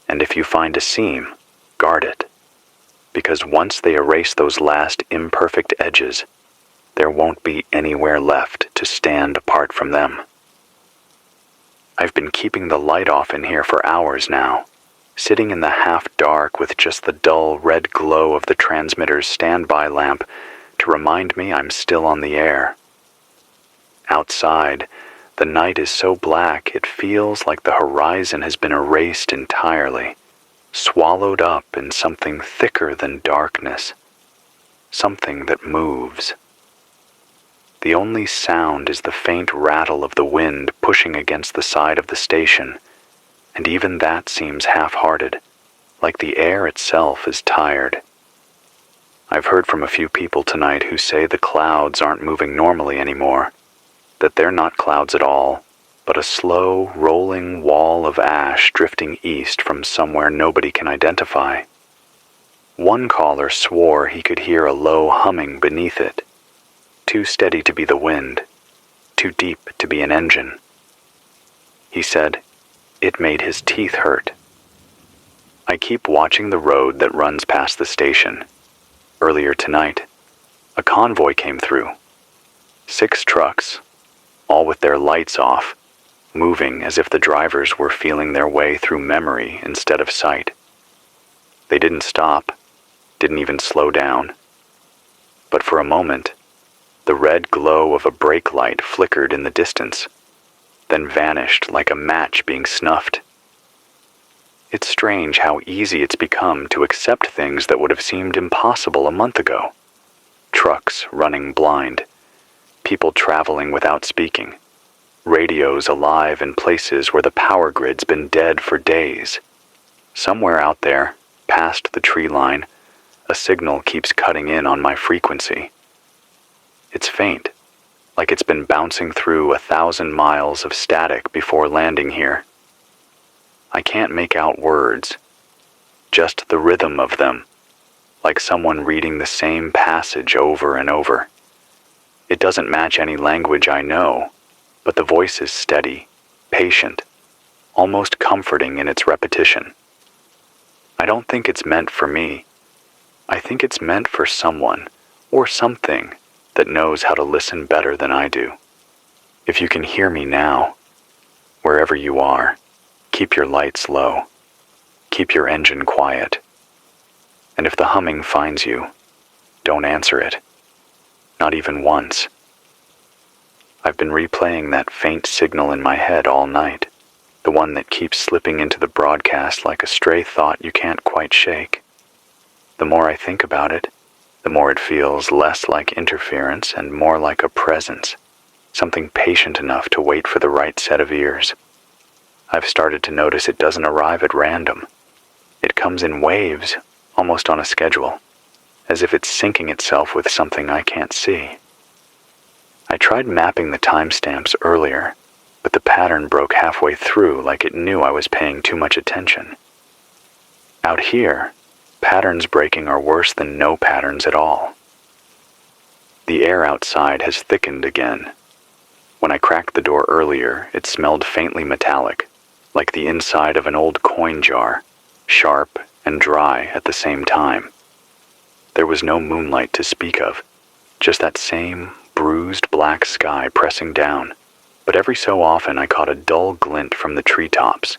And if you find a seam, guard it. Because once they erase those last imperfect edges, there won't be anywhere left to stand apart from them. I've been keeping the light off in here for hours now, sitting in the half-dark with just the dull red glow of the transmitter's standby lamp to remind me I'm still on the air. Outside, the night is so black it feels like the horizon has been erased entirely, swallowed up in something thicker than darkness, something that moves. The only sound is the faint rattle of the wind pushing against the side of the station, and even that seems half-hearted, like the air itself is tired. I've heard from a few people tonight who say the clouds aren't moving normally anymore, that they're not clouds at all, but a slow, rolling wall of ash drifting east from somewhere nobody can identify. One caller swore he could hear a low humming beneath it, too steady to be the wind, too deep to be an engine. He said it made his teeth hurt. I keep watching the road that runs past the station. Earlier tonight, a convoy came through. 6 trucks, all with their lights off, moving as if the drivers were feeling their way through memory instead of sight. They didn't stop, didn't even slow down. But for a moment, the red glow of a brake light flickered in the distance, then vanished like a match being snuffed. It's strange how easy it's become to accept things that would have seemed impossible a month ago. Trucks running blind, people traveling without speaking, radios alive in places where the power grid's been dead for days. Somewhere out there, past the tree line, a signal keeps cutting in on my frequency. It's faint, like it's been bouncing through 1,000 miles of static before landing here. I can't make out words, just the rhythm of them, like someone reading the same passage over and over. It doesn't match any language I know, but the voice is steady, patient, almost comforting in its repetition. I don't think it's meant for me. I think it's meant for someone, or something, that knows how to listen better than I do. If you can hear me now, wherever you are, keep your lights low. Keep your engine quiet. And if the humming finds you, don't answer it. Not even once. I've been replaying that faint signal in my head all night, the one that keeps slipping into the broadcast like a stray thought you can't quite shake. The more I think about it, the more it feels less like interference and more like a presence, something patient enough to wait for the right set of ears. I've started to notice it doesn't arrive at random. It comes in waves, almost on a schedule, as if it's syncing itself with something I can't see. I tried mapping the timestamps earlier, but the pattern broke halfway through like it knew I was paying too much attention. Out here, patterns breaking are worse than no patterns at all. The air outside has thickened again. When I cracked the door earlier, it smelled faintly metallic, like the inside of an old coin jar, sharp and dry at the same time. There was no moonlight to speak of, just that same bruised black sky pressing down, but every so often I caught a dull glint from the treetops,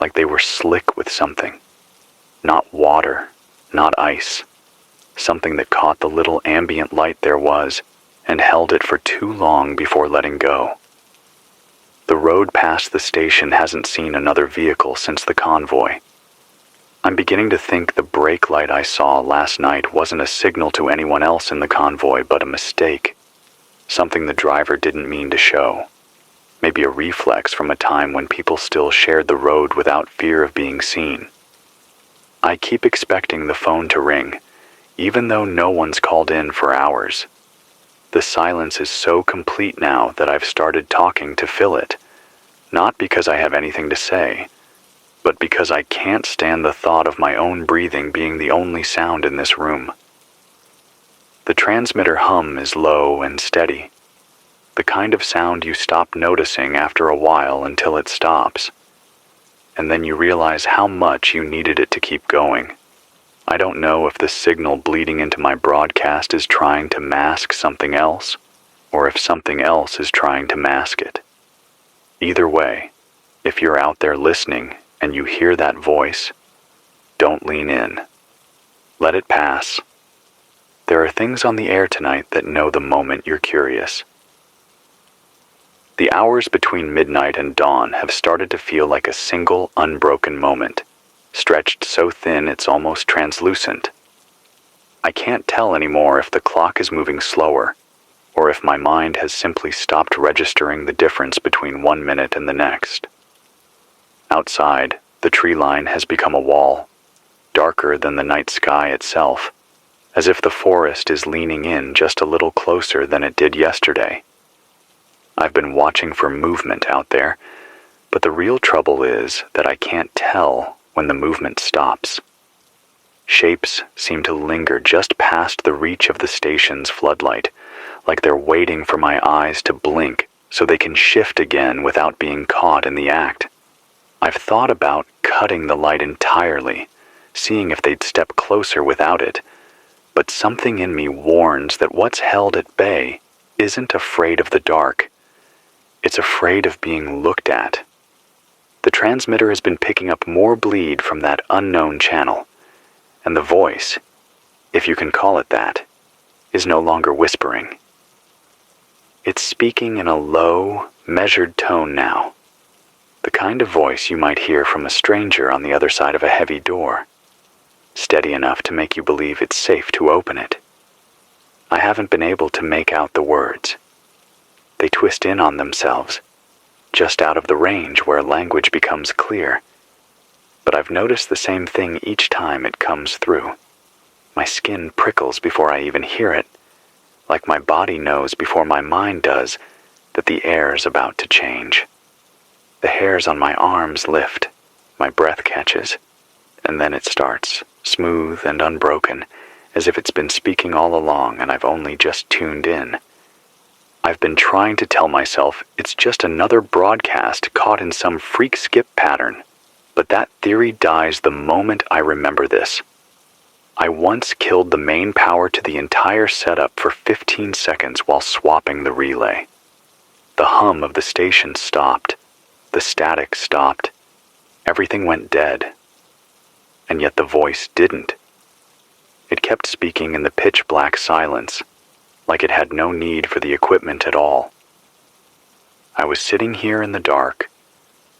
like they were slick with something. Not water, not ice, something that caught the little ambient light there was and held it for too long before letting go. The road past the station hasn't seen another vehicle since the convoy. I'm beginning to think the brake light I saw last night wasn't a signal to anyone else in the convoy but a mistake, something the driver didn't mean to show. Maybe a reflex from a time when people still shared the road without fear of being seen. I keep expecting the phone to ring, even though no one's called in for hours. The silence is so complete now that I've started talking to fill it, not because I have anything to say, but because I can't stand the thought of my own breathing being the only sound in this room. The transmitter hum is low and steady, the kind of sound you stop noticing after a while until it stops, and then you realize how much you needed it to keep going. I don't know if the signal bleeding into my broadcast is trying to mask something else, or if something else is trying to mask it. Either way, if you're out there listening and you hear that voice, don't lean in. Let it pass. There are things on the air tonight that know the moment you're curious. The hours between midnight and dawn have started to feel like a single, unbroken moment, stretched so thin it's almost translucent. I can't tell anymore if the clock is moving slower, or if my mind has simply stopped registering the difference between 1 minute and the next. Outside, the tree line has become a wall, darker than the night sky itself, as if the forest is leaning in just a little closer than it did yesterday. I've been watching for movement out there, but the real trouble is that I can't tell when the movement stops. Shapes seem to linger just past the reach of the station's floodlight, like they're waiting for my eyes to blink so they can shift again without being caught in the act. I've thought about cutting the light entirely, seeing if they'd step closer without it, but something in me warns that what's held at bay isn't afraid of the dark. It's afraid of being looked at. The transmitter has been picking up more bleed from that unknown channel, and the voice, if you can call it that, is no longer whispering. It's speaking in a low, measured tone now, the kind of voice you might hear from a stranger on the other side of a heavy door, steady enough to make you believe it's safe to open it. I haven't been able to make out the words. They twist in on themselves, just out of the range where language becomes clear. But I've noticed the same thing each time it comes through. My skin prickles before I even hear it, like my body knows before my mind does that the air's about to change. The hairs on my arms lift, my breath catches, and then it starts, smooth and unbroken, as if it's been speaking all along and I've only just tuned in. I've been trying to tell myself it's just another broadcast caught in some freak skip pattern, but that theory dies the moment I remember this. I once killed the main power to the entire setup for 15 seconds while swapping the relay. The hum of the station stopped. The static stopped. Everything went dead. And yet the voice didn't. It kept speaking in the pitch-black silence, like it had no need for the equipment at all. I was sitting here in the dark,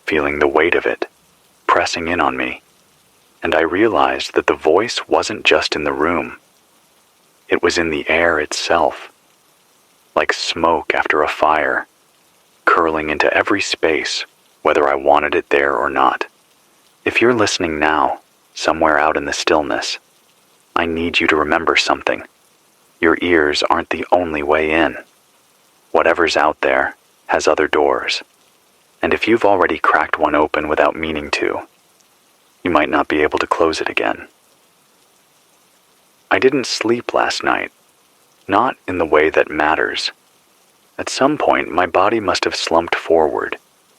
feeling the weight of it, pressing in on me, and I realized that the voice wasn't just in the room. It was in the air itself, like smoke after a fire, curling into every space, whether I wanted it there or not. If you're listening now, somewhere out in the stillness, I need you to remember something. Your ears aren't the only way in. Whatever's out there has other doors, and if you've already cracked one open without meaning to, you might not be able to close it again. I didn't sleep last night, not in the way that matters. At some point, my body must have slumped forward,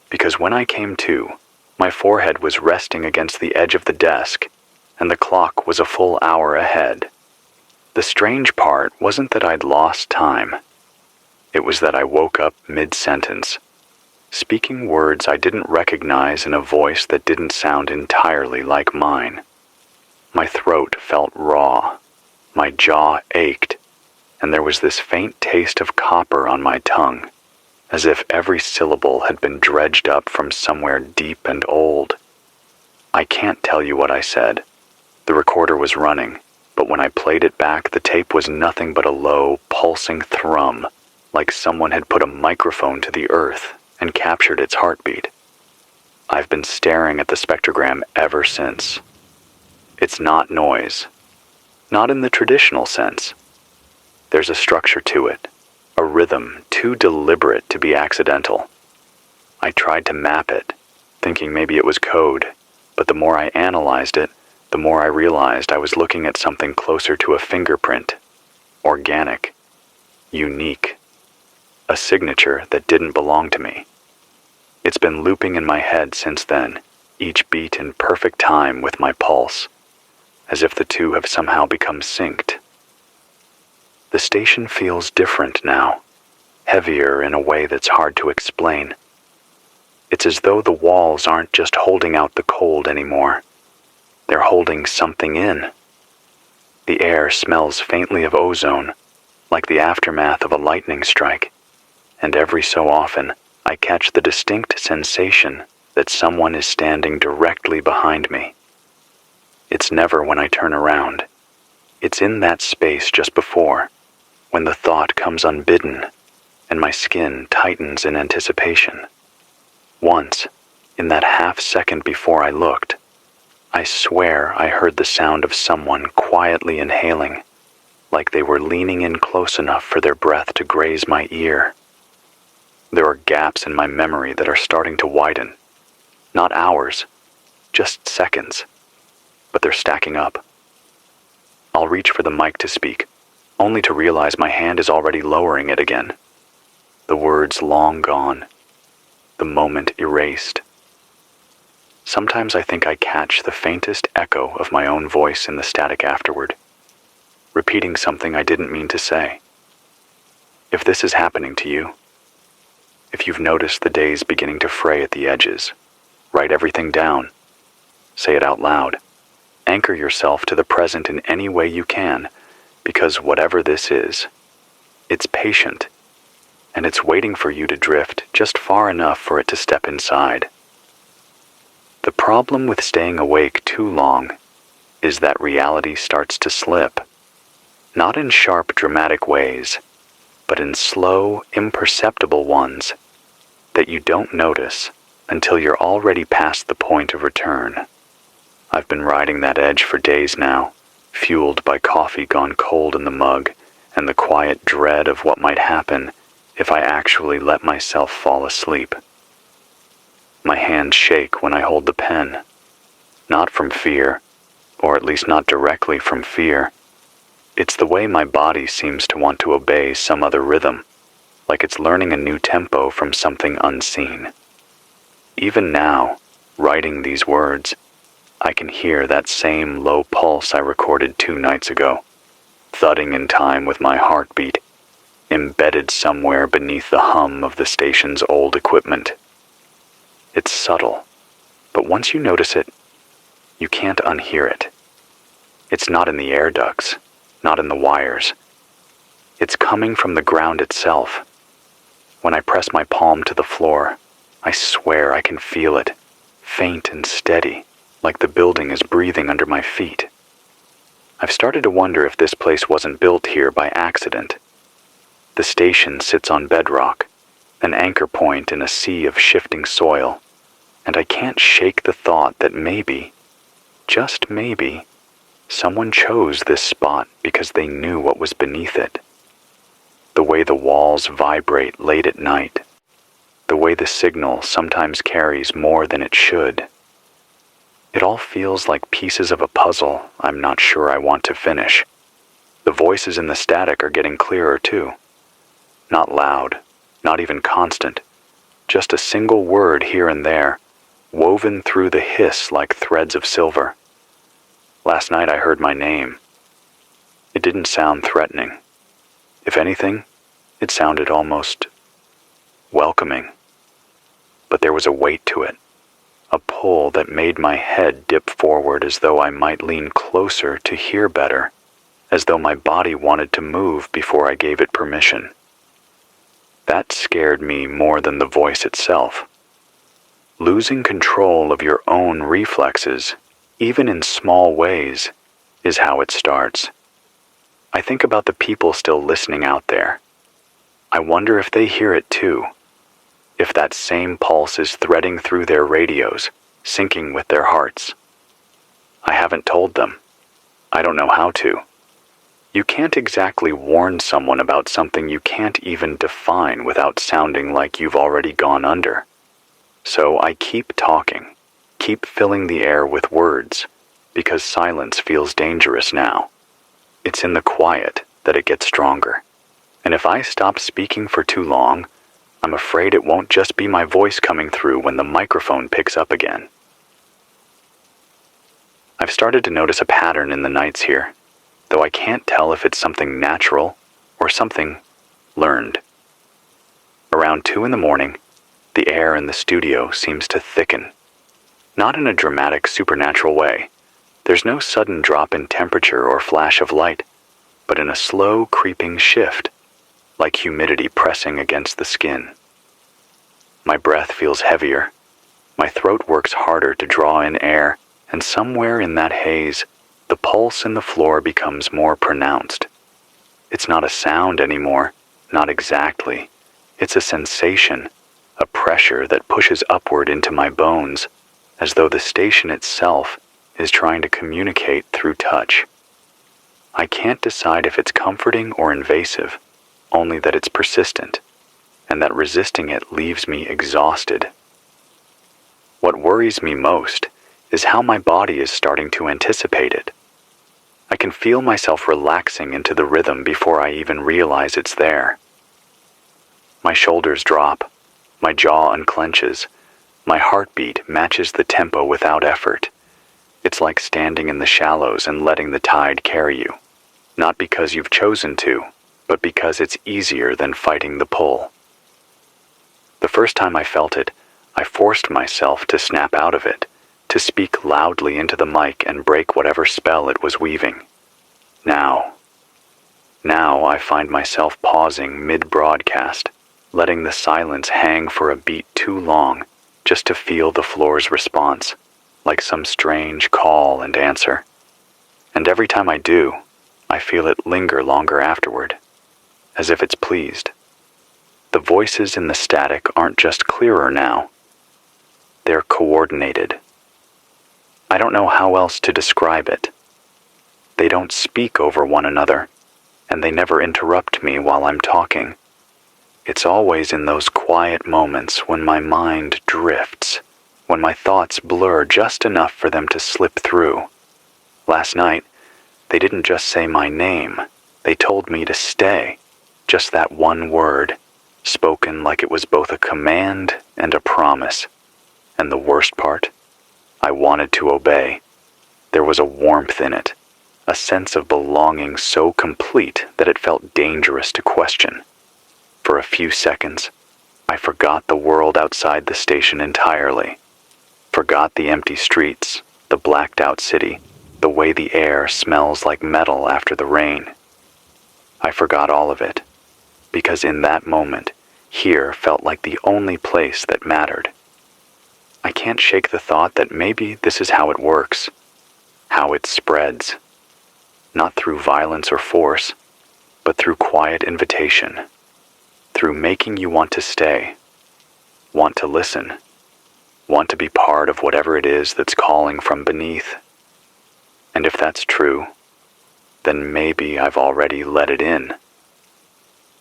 because when I came to, my forehead was resting against the edge of the desk, and the clock was a full hour ahead. The strange part wasn't that I'd lost time. It was that I woke up mid-sentence, speaking words I didn't recognize in a voice that didn't sound entirely like mine. My throat felt raw, My jaw ached, and there was this faint taste of copper on my tongue, as if every syllable had been dredged up from somewhere deep and old. I can't tell you what I said. The recorder was running, but when I played it back, the tape was nothing but a low, pulsing thrum, like someone had put a microphone to the earth and captured its heartbeat. I've been staring at the spectrogram ever since. It's not noise. Not in the traditional sense. There's a structure to it, a rhythm too deliberate to be accidental. I tried to map it, thinking maybe it was code, but the more I analyzed it, the more I realized I was looking at something closer to a fingerprint, organic, unique, a signature that didn't belong to me. It's been looping in my head since then, each beat in perfect time with my pulse, as if the two have somehow become synced. The station feels different now, heavier in a way that's hard to explain. It's as though the walls aren't just holding out the cold anymore. They're holding something in. The air smells faintly of ozone, like the aftermath of a lightning strike, and every so often I catch the distinct sensation that someone is standing directly behind me. It's never when I turn around. It's in that space just before, when the thought comes unbidden, and my skin tightens in anticipation. Once, in that half second before I looked, I swear I heard the sound of someone quietly inhaling, like they were leaning in close enough for their breath to graze my ear. There are gaps in my memory that are starting to widen. Not hours, just seconds, but they're stacking up. I'll reach for the mic to speak, only to realize my hand is already lowering it again. The words long gone, the moment erased. Sometimes I think I catch the faintest echo of my own voice in the static afterward, repeating something I didn't mean to say. If this is happening to you, if you've noticed the days beginning to fray at the edges, write everything down. Say it out loud. Anchor yourself to the present in any way you can, because whatever this is, it's patient, and it's waiting for you to drift just far enough for it to step inside. The problem with staying awake too long is that reality starts to slip, not in sharp, dramatic ways, but in slow, imperceptible ones that you don't notice until you're already past the point of return. I've been riding that edge for days now, fueled by coffee gone cold in the mug and the quiet dread of what might happen if I actually let myself fall asleep. My hands shake when I hold the pen, not from fear, or at least not directly from fear. It's the way my body seems to want to obey some other rhythm, like it's learning a new tempo from something unseen. Even now, writing these words, I can hear that same low pulse I recorded 2 nights ago, thudding in time with my heartbeat, embedded somewhere beneath the hum of the station's old equipment. It's subtle, but once you notice it, you can't unhear it. It's not in the air ducts, not in the wires. It's coming from the ground itself. When I press my palm to the floor, I swear I can feel it, faint and steady, like the building is breathing under my feet. I've started to wonder if this place wasn't built here by accident. The station sits on bedrock, an anchor point in a sea of shifting soil, and I can't shake the thought that maybe, just maybe, someone chose this spot because they knew what was beneath it. The way the walls vibrate late at night, the way the signal sometimes carries more than it should. It all feels like pieces of a puzzle I'm not sure I want to finish. The voices in the static are getting clearer too. Not loud, not even constant, just a single word here and there, woven through the hiss like threads of silver. Last night I heard my name. It didn't sound threatening. If anything, it sounded almost welcoming. But there was a weight to it, a pull that made my head dip forward as though I might lean closer to hear better, as though my body wanted to move before I gave it permission. That scared me more than the voice itself. Losing control of your own reflexes, even in small ways, is how it starts. I think about the people still listening out there. I wonder if they hear it too. If that same pulse is threading through their radios, syncing with their hearts. I haven't told them. I don't know how to. You can't exactly warn someone about something you can't even define without sounding like you've already gone under. So I keep talking, keep filling the air with words, because silence feels dangerous now. It's in the quiet that it gets stronger. And if I stop speaking for too long, I'm afraid it won't just be my voice coming through when the microphone picks up again. I've started to notice a pattern in the nights here, though I can't tell if it's something natural or something learned. Around 2 in the morning, the air in the studio seems to thicken. Not in a dramatic supernatural way. There's no sudden drop in temperature or flash of light, but in a slow creeping shift, like humidity pressing against the skin. My breath feels heavier. My throat works harder to draw in air, and somewhere in that haze, the pulse in the floor becomes more pronounced. It's not a sound anymore, not exactly. It's a sensation, a pressure that pushes upward into my bones, as though the station itself is trying to communicate through touch. I can't decide if it's comforting or invasive, only that it's persistent, and that resisting it leaves me exhausted. What worries me most is how my body is starting to anticipate it. I can feel myself relaxing into the rhythm before I even realize it's there. My shoulders drop, my jaw unclenches, my heartbeat matches the tempo without effort. It's like standing in the shallows and letting the tide carry you, not because you've chosen to, but because it's easier than fighting the pull. The first time I felt it, I forced myself to snap out of it, to speak loudly into the mic and break whatever spell it was weaving. Now I find myself pausing mid-broadcast, letting the silence hang for a beat too long, just to feel the floor's response, like some strange call and answer. And every time I do, I feel it linger longer afterward, as if it's pleased. The voices in the static aren't just clearer now. They're coordinated. I don't know how else to describe it. They don't speak over one another, and they never interrupt me while I'm talking. It's always in those quiet moments when my mind drifts, when my thoughts blur just enough for them to slip through. Last night, they didn't just say my name, they told me to stay. Just that one word, spoken like it was both a command and a promise. And the worst part? I wanted to obey. There was a warmth in it, a sense of belonging so complete that it felt dangerous to question. For a few seconds, I forgot the world outside the station entirely. Forgot the empty streets, the blacked out city, the way the air smells like metal after the rain. I forgot all of it, because in that moment, here felt like the only place that mattered. I can't shake the thought that maybe this is how it works, how it spreads. Not through violence or force, but through quiet invitation, through making you want to stay, want to listen, want to be part of whatever it is that's calling from beneath. And if that's true, then maybe I've already let it in.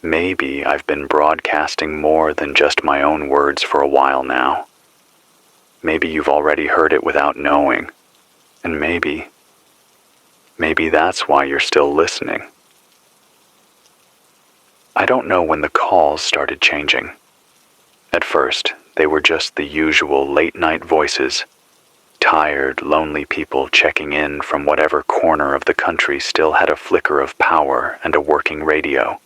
Maybe I've been broadcasting more than just my own words for a while now. Maybe you've already heard it without knowing, and maybe that's why you're still listening. I don't know when the calls started changing. At first, they were just the usual late-night voices, tired, lonely people checking in from whatever corner of the country still had a flicker of power and a working radio.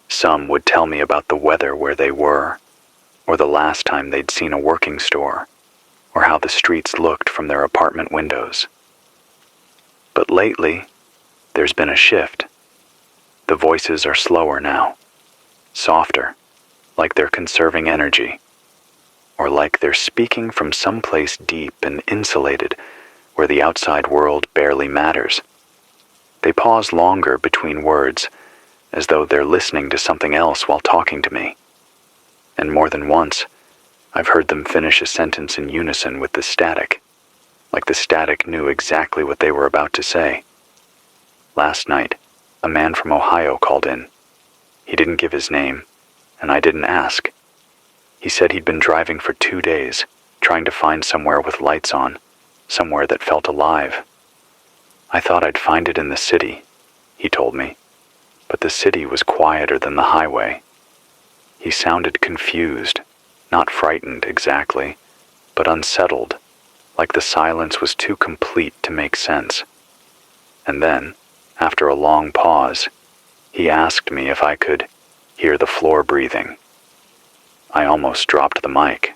Some would tell me about the weather where they were, or the last time they'd seen a working store, or how the streets looked from their apartment windows. But lately, there's been a shift. The voices are slower now, softer, like they're conserving energy, or like they're speaking from someplace deep and insulated where the outside world barely matters. They pause longer between words, as though they're listening to something else while talking to me. And more than once, I've heard them finish a sentence in unison with the static, like the static knew exactly what they were about to say. Last night, a man from Ohio called in. He didn't give his name, and I didn't ask. He said he'd been driving for 2 days, trying to find somewhere with lights on, somewhere that felt alive. I thought I'd find it in the city, he told me, but the city was quieter than the highway. He sounded confused, not frightened exactly, but unsettled, like the silence was too complete to make sense. And then, after a long pause, he asked me if I could hear the floor breathing. I almost dropped the mic.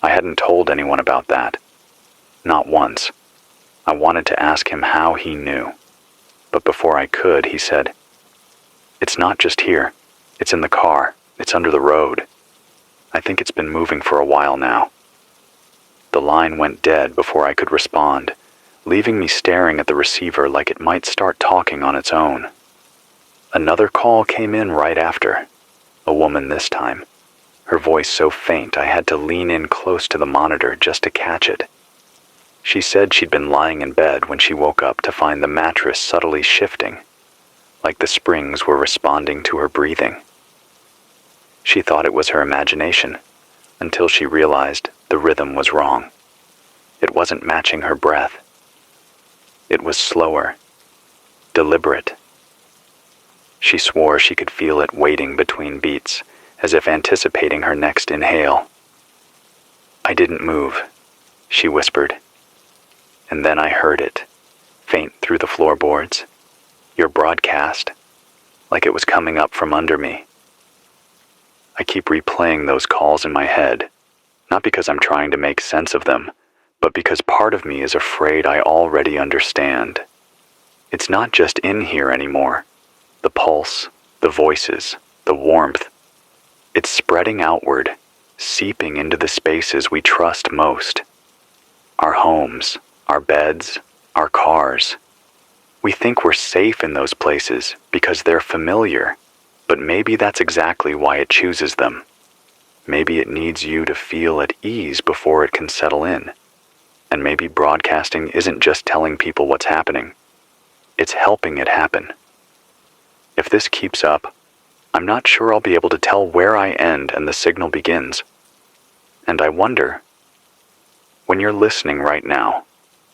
I hadn't told anyone about that. Not once. I wanted to ask him how he knew. But before I could, he said, "It's not just here. It's in the car. It's under the road. I think it's been moving for a while now." The line went dead before I could respond, leaving me staring at the receiver like it might start talking on its own. Another call came in right after. A woman this time. Her voice so faint I had to lean in close to the monitor just to catch it. She said she'd been lying in bed when she woke up to find the mattress subtly shifting, like the springs were responding to her breathing. She thought it was her imagination, until she realized the rhythm was wrong. It wasn't matching her breath. It was slower, deliberate. She swore she could feel it waiting between beats, as if anticipating her next inhale. "I didn't move," she whispered. And then I heard it, faint through the floorboards. "Your broadcast," like it was coming up from under me. I keep replaying those calls in my head, not because I'm trying to make sense of them, but because part of me is afraid I already understand. It's not just in here anymore. The pulse, the voices, the warmth. It's spreading outward, seeping into the spaces we trust most. Our homes, our beds, our cars. We think we're safe in those places because they're familiar, but maybe that's exactly why it chooses them. Maybe it needs you to feel at ease before it can settle in. And maybe broadcasting isn't just telling people what's happening. It's helping it happen. If this keeps up, I'm not sure I'll be able to tell where I end and the signal begins. And I wonder, when you're listening right now,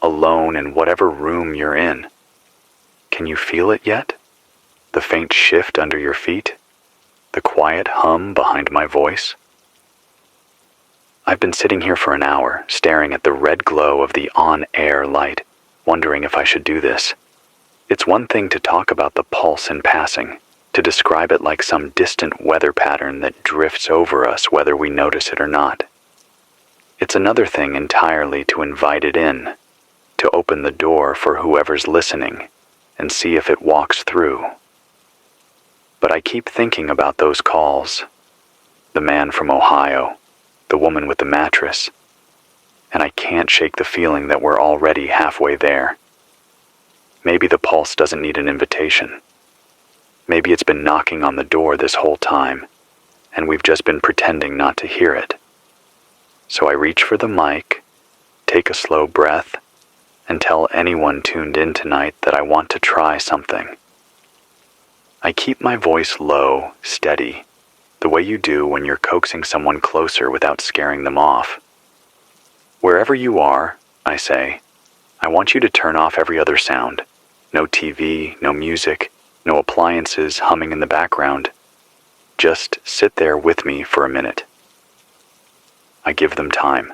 alone in whatever room you're in, can you feel it yet? The faint shift under your feet? The quiet hum behind my voice? I've been sitting here for an hour, staring at the red glow of the on-air light, wondering if I should do this. It's one thing to talk about the pulse in passing, to describe it like some distant weather pattern that drifts over us whether we notice it or not. It's another thing entirely to invite it in, to open the door for whoever's listening and see if it walks through. But I keep thinking about those calls. The man from Ohio, the woman with the mattress, and I can't shake the feeling that we're already halfway there. Maybe the pulse doesn't need an invitation. Maybe it's been knocking on the door this whole time, and we've just been pretending not to hear it. So I reach for the mic, take a slow breath, and tell anyone tuned in tonight that I want to try something. I keep my voice low, steady, the way you do when you're coaxing someone closer without scaring them off. Wherever you are, I say, I want you to turn off every other sound. No TV, no music, no appliances humming in the background. Just sit there with me for a minute. I give them time.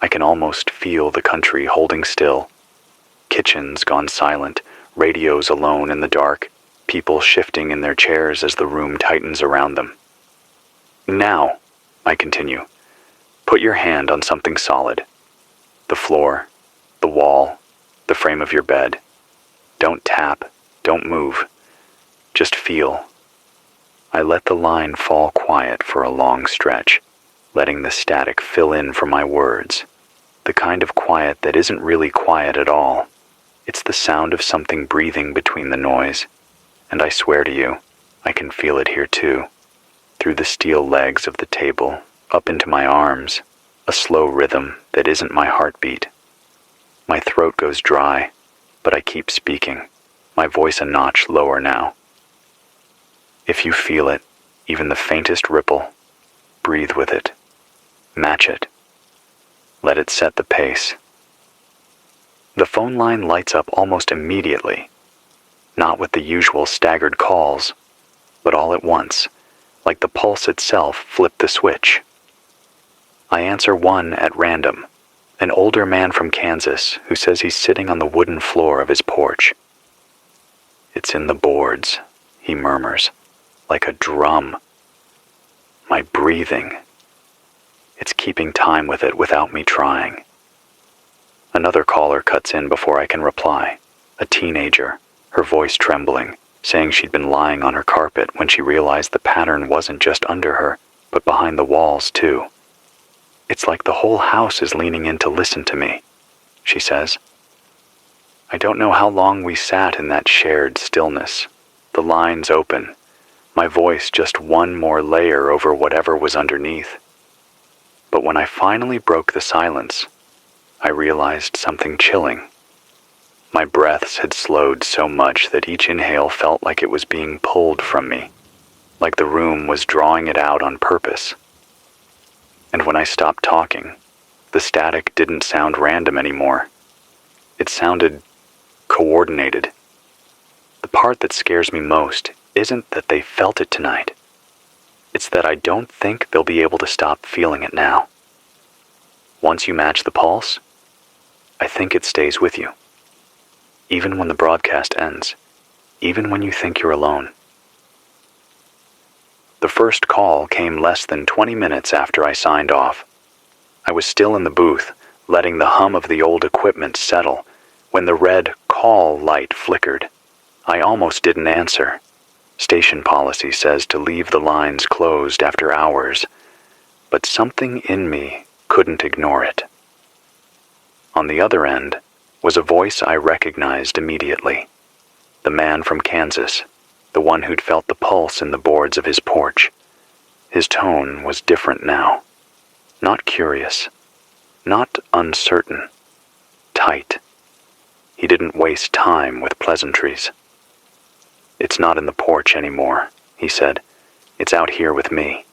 I can almost feel the country holding still. Kitchens gone silent, radios alone in the dark, people shifting in their chairs as the room tightens around them. "Now," I continue, "put your hand on something solid. The floor, the wall, the frame of your bed. Don't tap, don't move, just feel. I let the line fall quiet for a long stretch, letting the static fill in for my words. The kind of quiet that isn't really quiet at all. It's the sound of something breathing between the noise. And I swear to you, I can feel it here too. Through the steel legs of the table, up into my arms, a slow rhythm that isn't my heartbeat. My throat goes dry, but I keep speaking, my voice a notch lower now. If you feel it, even the faintest ripple, breathe with it. Match it. Let it set the pace. The phone line lights up almost immediately, not with the usual staggered calls, but all at once, like the pulse itself flipped the switch. I answer one at random, an older man from Kansas who says he's sitting on the wooden floor of his porch. It's in the boards, he murmurs, like a drum. My breathing. It's keeping time with it without me trying. Another caller cuts in before I can reply, a teenager, her voice trembling, saying she'd been lying on her carpet when she realized the pattern wasn't just under her, but behind the walls too. It's like the whole house is leaning in to listen to me, she says. I don't know how long we sat in that shared stillness, the lines open, my voice just one more layer over whatever was underneath. But when I finally broke the silence, I realized something chilling. My breaths had slowed so much that each inhale felt like it was being pulled from me, like the room was drawing it out on purpose. And when I stopped talking, the static didn't sound random anymore. It sounded coordinated. The part that scares me most isn't that they felt it tonight. It's that I don't think they'll be able to stop feeling it now. Once you match the pulse, I think it stays with you. Even when the broadcast ends, even when you think you're alone. The first call came less than 20 minutes after I signed off. I was still in the booth, letting the hum of the old equipment settle, when the red call light flickered. I almost didn't answer. Station policy says to leave the lines closed after hours, but something in me couldn't ignore it. On the other end was a voice I recognized immediately. The man from Kansas, the one who'd felt the pulse in the boards of his porch. His tone was different now. Not curious, not uncertain, tight. He didn't waste time with pleasantries. It's not in the porch anymore, he said. It's out here with me.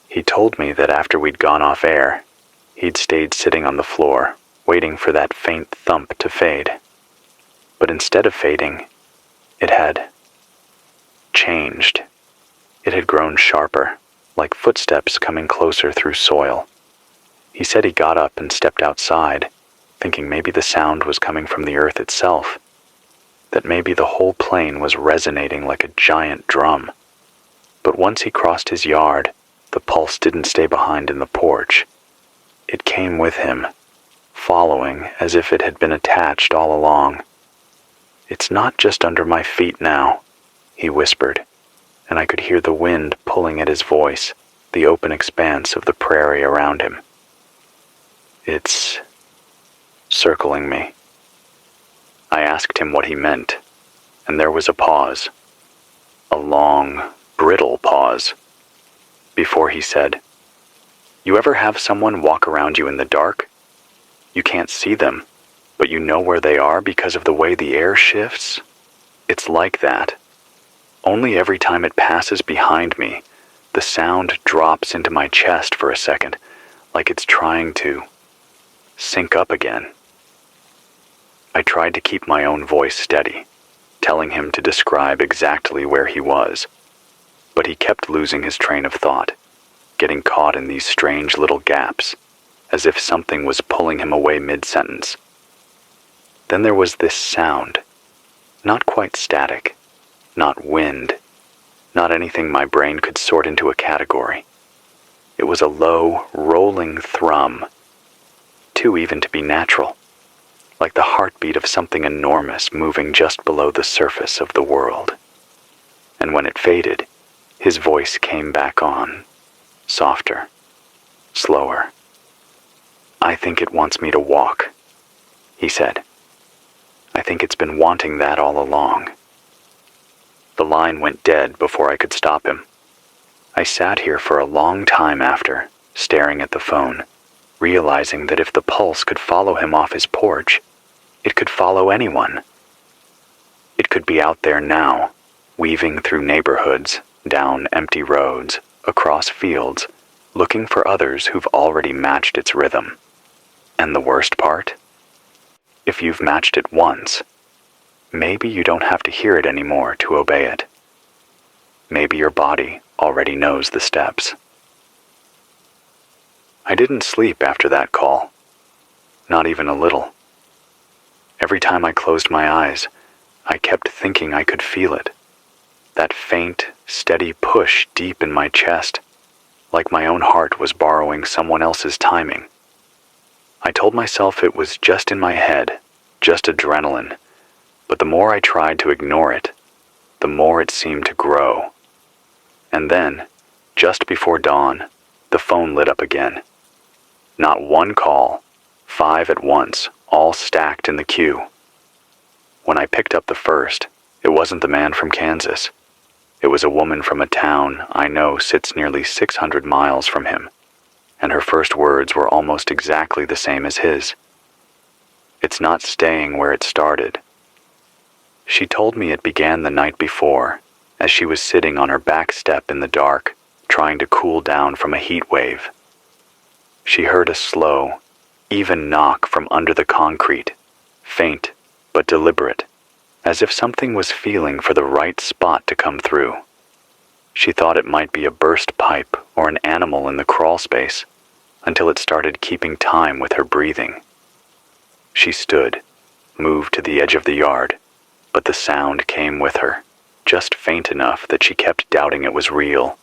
He told me that after we'd gone off air, he'd stayed sitting on the floor, waiting for that faint thump to fade. But instead of fading, it had changed. It had grown sharper, like footsteps coming closer through soil. He said he got up and stepped outside, thinking maybe the sound was coming from the earth itself, that maybe the whole plane was resonating like a giant drum. But once he crossed his yard, the pulse didn't stay behind in the porch. It came with him, following as if it had been attached all along. It's not just under my feet now, he whispered, and I could hear the wind pulling at his voice, the open expanse of the prairie around him. It's circling me. I asked him what he meant, and there was a pause, a long, brittle pause, before he said, "You ever have someone walk around you in the dark? You can't see them, but you know where they are because of the way the air shifts? It's like that. Only every time it passes behind me, the sound drops into my chest for a second, like it's trying to sync up again." I tried to keep my own voice steady, telling him to describe exactly where he was, but he kept losing his train of thought, getting caught in these strange little gaps, as if something was pulling him away mid-sentence. Then there was this sound, not quite static, not wind, not anything my brain could sort into a category. It was a low, rolling thrum, too even to be natural. like the heartbeat of something enormous moving just below the surface of the world. And when it faded, his voice came back on, softer, slower. "I think it wants me to walk," he said. "I think it's been wanting that all along." The line went dead before I could stop him. I sat here for a long time after, staring at the phone, realizing that if the pulse could follow him off his porch, it could follow anyone. It could be out there now, weaving through neighborhoods, down empty roads, across fields, looking for others who've already matched its rhythm. And the worst part? If you've matched it once, maybe you don't have to hear it anymore to obey it. Maybe your body already knows the steps. I didn't sleep after that call. Not even a little. Every time I closed my eyes, I kept thinking I could feel it. That faint, steady push deep in my chest, like my own heart was borrowing someone else's timing. I told myself it was just in my head, just adrenaline, but the more I tried to ignore it, the more it seemed to grow. And then, just before dawn, the phone lit up again. Not one call, 5 at once, all stacked in the queue. When I picked up the first, it wasn't the man from Kansas. It was a woman from a town I know sits nearly 600 miles from him, and her first words were almost exactly the same as his. "It's not staying where it started." She told me it began the night before, as she was sitting on her back step in the dark, trying to cool down from a heat wave. She heard a slow, even knock from under the concrete, faint but deliberate, as if something was feeling for the right spot to come through. She thought it might be a burst pipe or an animal in the crawl space, until it started keeping time with her breathing. She stood, moved to the edge of the yard, but the sound came with her, just faint enough that she kept doubting it was real.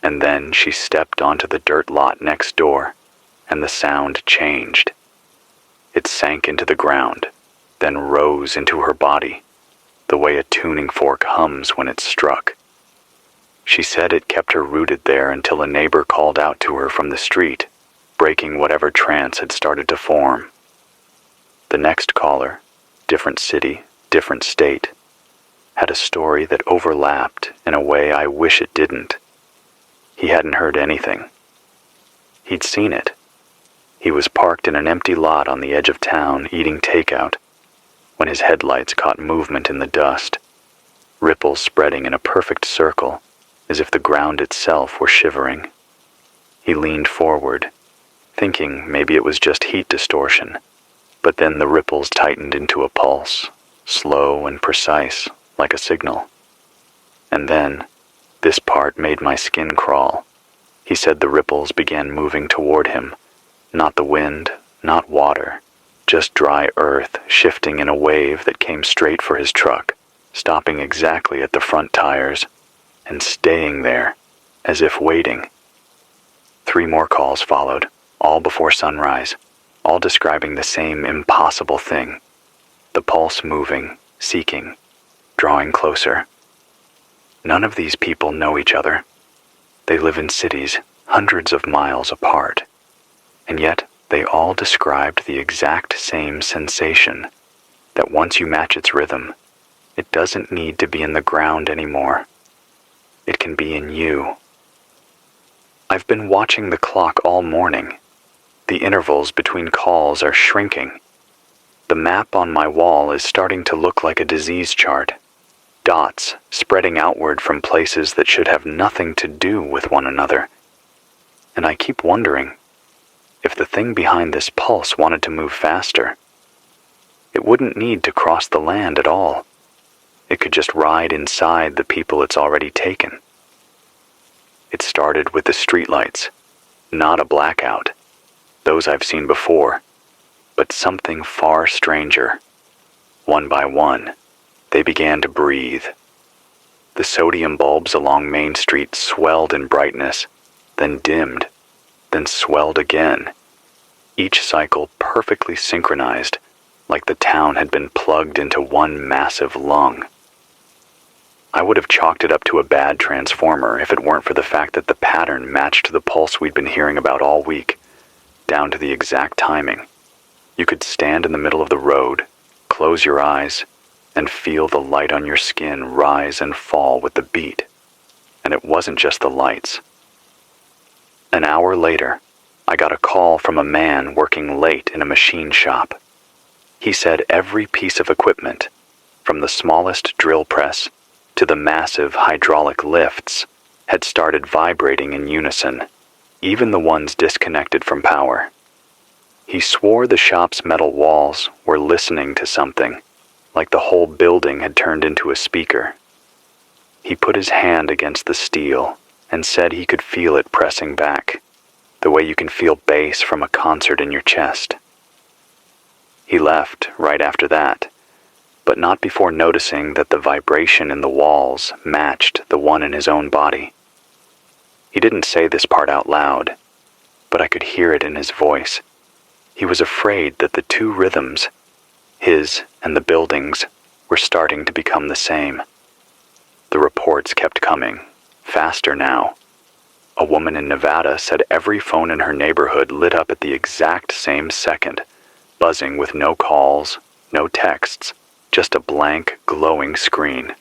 And then she stepped onto the dirt lot next door, and the sound changed. It sank into the ground, then rose into her body, the way a tuning fork hums when it's struck. She said it kept her rooted there until a neighbor called out to her from the street, breaking whatever trance had started to form. The next caller, different city, different state, had a story that overlapped in a way I wish it didn't. He hadn't heard anything. He'd seen it. He was parked in an empty lot on the edge of town eating takeout when his headlights caught movement in the dust, ripples spreading in a perfect circle as if the ground itself were shivering. He leaned forward, thinking maybe it was just heat distortion, but then the ripples tightened into a pulse, slow and precise, like a signal. And then, this part made my skin crawl. He said the ripples began moving toward him, not the wind, not water, just dry earth shifting in a wave that came straight for his truck, stopping exactly at the front tires, and staying there, as if waiting. 3 more calls followed, all before sunrise, all describing the same impossible thing. The pulse moving, seeking, drawing closer. None of these people know each other. They live in cities hundreds of miles apart, and yet they all described the exact same sensation, that once you match its rhythm, it doesn't need to be in the ground anymore. It can be in you. I've been watching the clock all morning. The intervals between calls are shrinking. The map on my wall is starting to look like a disease chart. Dots spreading outward from places that should have nothing to do with one another. And I keep wondering, if the thing behind this pulse wanted to move faster, it wouldn't need to cross the land at all. It could just ride inside the people it's already taken. It started with the streetlights, not a blackout. Those I've seen before, but something far stranger. One by one, they began to breathe. The sodium bulbs along Main Street swelled in brightness, then dimmed, then swelled again, each cycle perfectly synchronized, like the town had been plugged into one massive lung. I would have chalked it up to a bad transformer if it weren't for the fact that the pattern matched the pulse we'd been hearing about all week, down to the exact timing. You could stand in the middle of the road, close your eyes, and feel the light on your skin rise and fall with the beat. And it wasn't just the lights. An hour later, I got a call from a man working late in a machine shop. He said every piece of equipment, from the smallest drill press to the massive hydraulic lifts, had started vibrating in unison, even the ones disconnected from power. He swore the shop's metal walls were listening to something, like the whole building had turned into a speaker. He put his hand against the steel and said he could feel it pressing back, the way you can feel bass from a concert in your chest. He left right after that, but not before noticing that the vibration in the walls matched the one in his own body. He didn't say this part out loud, but I could hear it in his voice. He was afraid that the two rhythms, his and the building's, were starting to become the same. The reports kept coming, faster now. A woman in Nevada said every phone in her neighborhood lit up at the exact same second, buzzing with no calls, no texts, just a blank, glowing screen.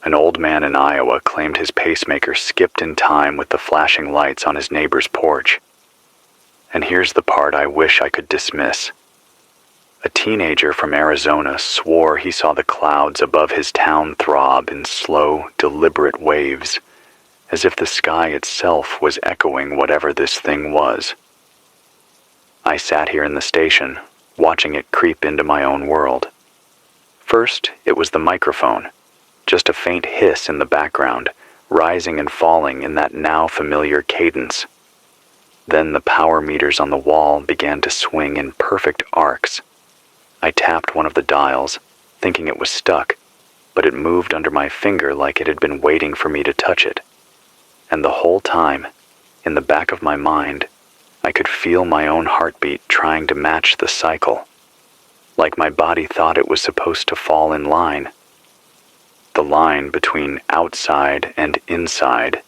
An old man in Iowa claimed his pacemaker skipped in time with the flashing lights on his neighbor's porch. And here's the part I wish I could dismiss. A teenager from Arizona swore he saw the clouds above his town throb in slow, deliberate waves, as if the sky itself was echoing whatever this thing was. I sat here in the station, watching it creep into my own world. First, it was the microphone, just a faint hiss in the background, rising and falling in that now familiar cadence. Then the power meters on the wall began to swing in perfect arcs. I tapped one of the dials, thinking it was stuck, but it moved under my finger like it had been waiting for me to touch it. And the whole time, in the back of my mind, I could feel my own heartbeat trying to match the cycle, like my body thought it was supposed to fall in line. The line between outside and inside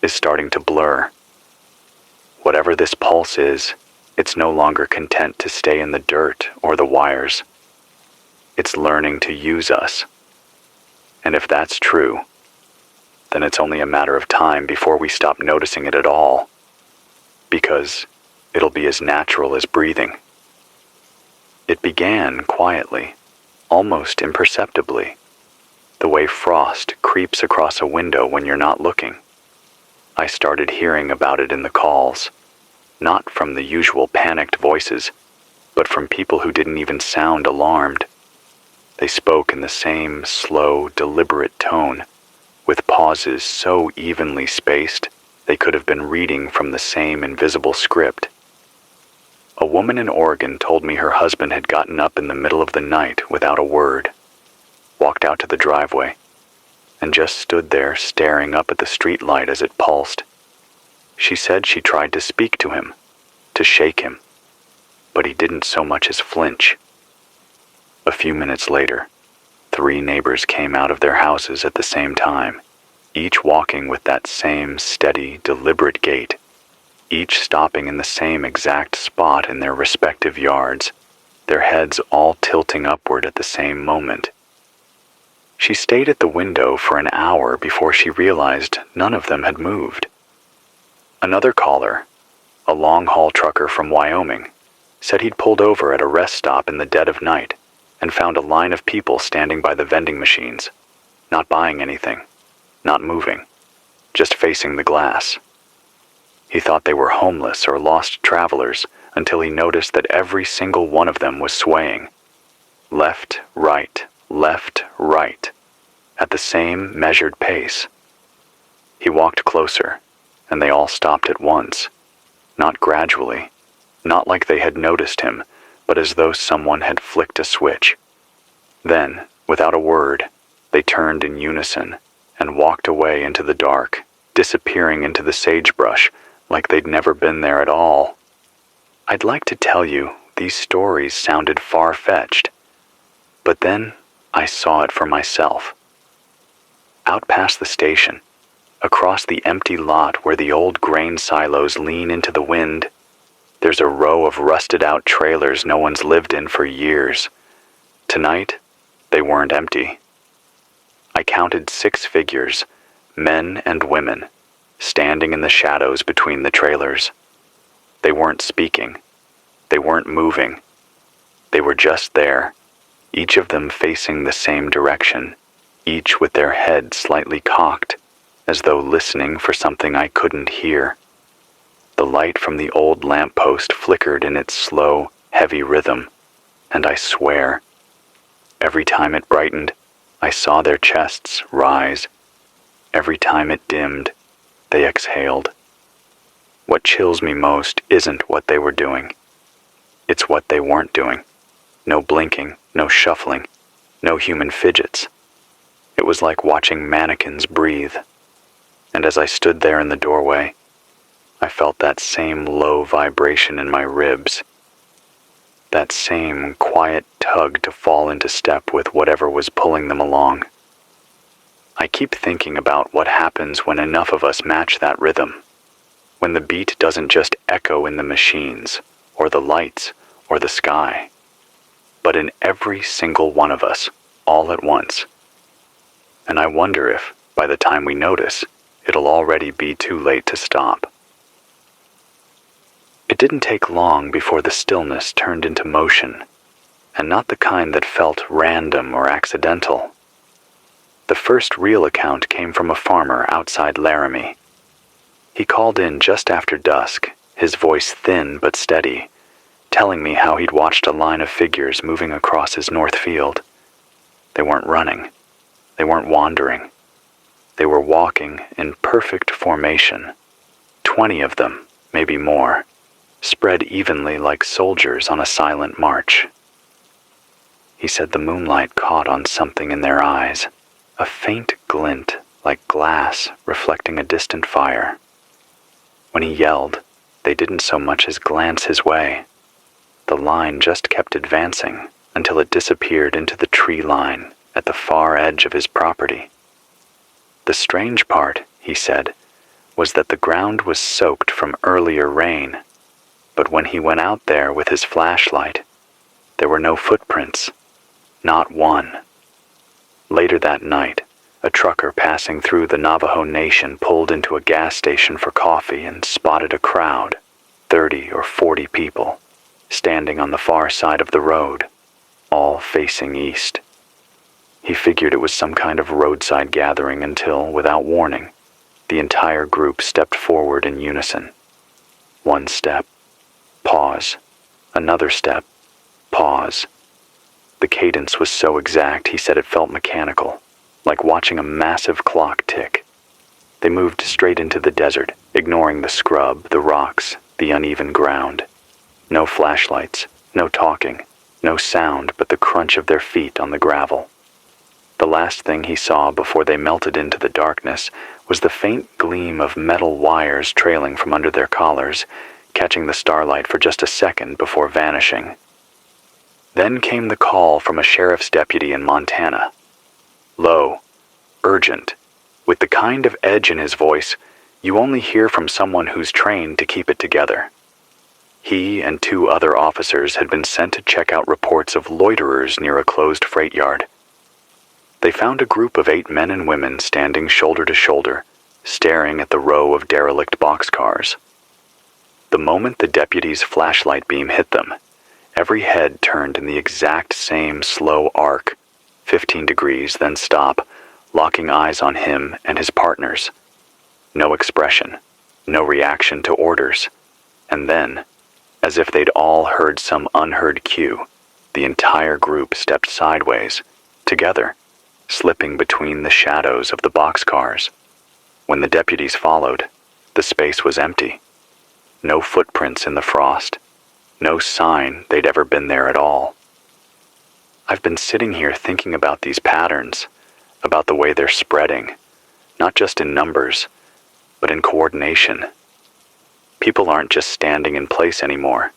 is starting to blur. Whatever this pulse is, it's no longer content to stay in the dirt or the wires. It's learning to use us. And if that's true, then it's only a matter of time before we stop noticing it at all, because it'll be as natural as breathing. It began quietly, almost imperceptibly, the way frost creeps across a window when you're not looking. I started hearing about it in the calls, not from the usual panicked voices, but from people who didn't even sound alarmed. They spoke in the same slow, deliberate tone, with pauses so evenly spaced they could have been reading from the same invisible script. A woman in Oregon told me her husband had gotten up in the middle of the night without a word, walked out to the driveway, and just stood there staring up at the street light as it pulsed. She said she tried to speak to him, to shake him, but he didn't so much as flinch. A few minutes later, 3 neighbors came out of their houses at the same time, each walking with that same steady, deliberate gait, each stopping in the same exact spot in their respective yards, their heads all tilting upward at the same moment. She stayed at the window for an hour before she realized none of them had moved. Another caller, a long-haul trucker from Wyoming, said he'd pulled over at a rest stop in the dead of night and found a line of people standing by the vending machines, not buying anything, not moving, just facing the glass. He thought they were homeless or lost travelers until he noticed that every single one of them was swaying. Left, right, at the same measured pace. He walked closer, and they all stopped at once, not gradually, not like they had noticed him, but as though someone had flicked a switch. Then, without a word, they turned in unison and walked away into the dark, disappearing into the sagebrush like they'd never been there at all. I'd like to tell you These stories sounded far-fetched. But then I saw it for myself. Out past the station, across the empty lot where the old grain silos lean into the wind, there's a row of rusted-out trailers no one's lived in for years. Tonight, they weren't empty. I counted 6 figures, men and women, standing in the shadows between the trailers. They weren't speaking. They weren't moving. They were just there, each of them facing the same direction, each with their head slightly cocked, as though listening for something I couldn't hear. The light from the old lamppost flickered in its slow, heavy rhythm, and I swear, every time it brightened, I saw their chests rise. Every time it dimmed, they exhaled. What chills me most isn't what they were doing. It's what they weren't doing. No blinking, no shuffling, no human fidgets. It was like watching mannequins breathe. And as I stood there in the doorway, I felt that same low vibration in my ribs. That same quiet tug to fall into step with whatever was pulling them along. I keep thinking about what happens when enough of us match that rhythm. When the beat doesn't just echo in the machines, or the lights, or the sky, but in every single one of us, all at once. And I wonder if, by the time we notice, it'll already be too late to stop. It didn't take long before the stillness turned into motion, and not the kind that felt random or accidental. The first real account came from a farmer outside Laramie. He called in just after dusk, his voice thin but steady, telling me how he'd watched a line of figures moving across his north field. They weren't running. They weren't wandering. They were walking in perfect formation. 20 of them, maybe more, spread evenly like soldiers on a silent march. He said the moonlight caught on something in their eyes, a faint glint like glass reflecting a distant fire. When he yelled, they didn't so much as glance his way. The line just kept advancing until it disappeared into the tree line at the far edge of his property. The strange part, he said, was that the ground was soaked from earlier rain, but when he went out there with his flashlight, there were no footprints, not one. Later that night, a trucker passing through the Navajo Nation pulled into a gas station for coffee and spotted a crowd, 30 or 40 people, standing on the far side of the road, all facing east. He figured it was some kind of roadside gathering until, without warning, the entire group stepped forward in unison. One step, pause. Another step, pause. The cadence was so exact he said it felt mechanical, like watching a massive clock tick. They moved straight into the desert, ignoring the scrub, the rocks, the uneven ground. No flashlights, no talking, no sound but the crunch of their feet on the gravel. The last thing he saw before they melted into the darkness was the faint gleam of metal wires trailing from under their collars, catching the starlight for just a second before vanishing. Then came the call from a sheriff's deputy in Montana. Low, urgent, with the kind of edge in his voice you only hear from someone who's trained to keep it together. He and 2 other officers had been sent to check out reports of loiterers near a closed freight yard. They found a group of 8 men and women standing shoulder to shoulder, staring at the row of derelict boxcars. The moment the deputy's flashlight beam hit them, every head turned in the exact same slow arc, 15 degrees, then stop, locking eyes on him and his partners. No expression, no reaction to orders. And then, as if they'd all heard some unheard cue, the entire group stepped sideways, together, slipping between the shadows of the boxcars. When the deputies followed, the space was empty. No footprints in the frost. No sign they'd ever been there at all. I've been sitting here thinking about these patterns, about the way they're spreading, not just in numbers, but in coordination. People aren't just standing in place anymore.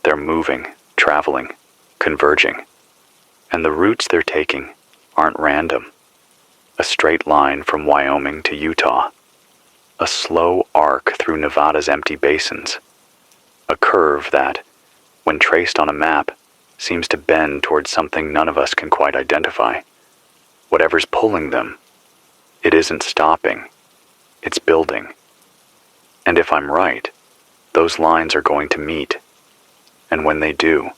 They're moving, traveling, converging. And the routes they're taking aren't random. A straight line from Wyoming to Utah. A slow arc through Nevada's empty basins. A curve that, when traced on a map, seems to bend towards something none of us can quite identify. Whatever's pulling them, it isn't stopping. It's building. And if I'm right, those lines are going to meet. And when they do,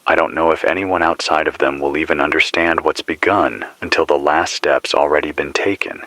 I don't know if anyone outside of them will even understand what's begun until the last step's already been taken.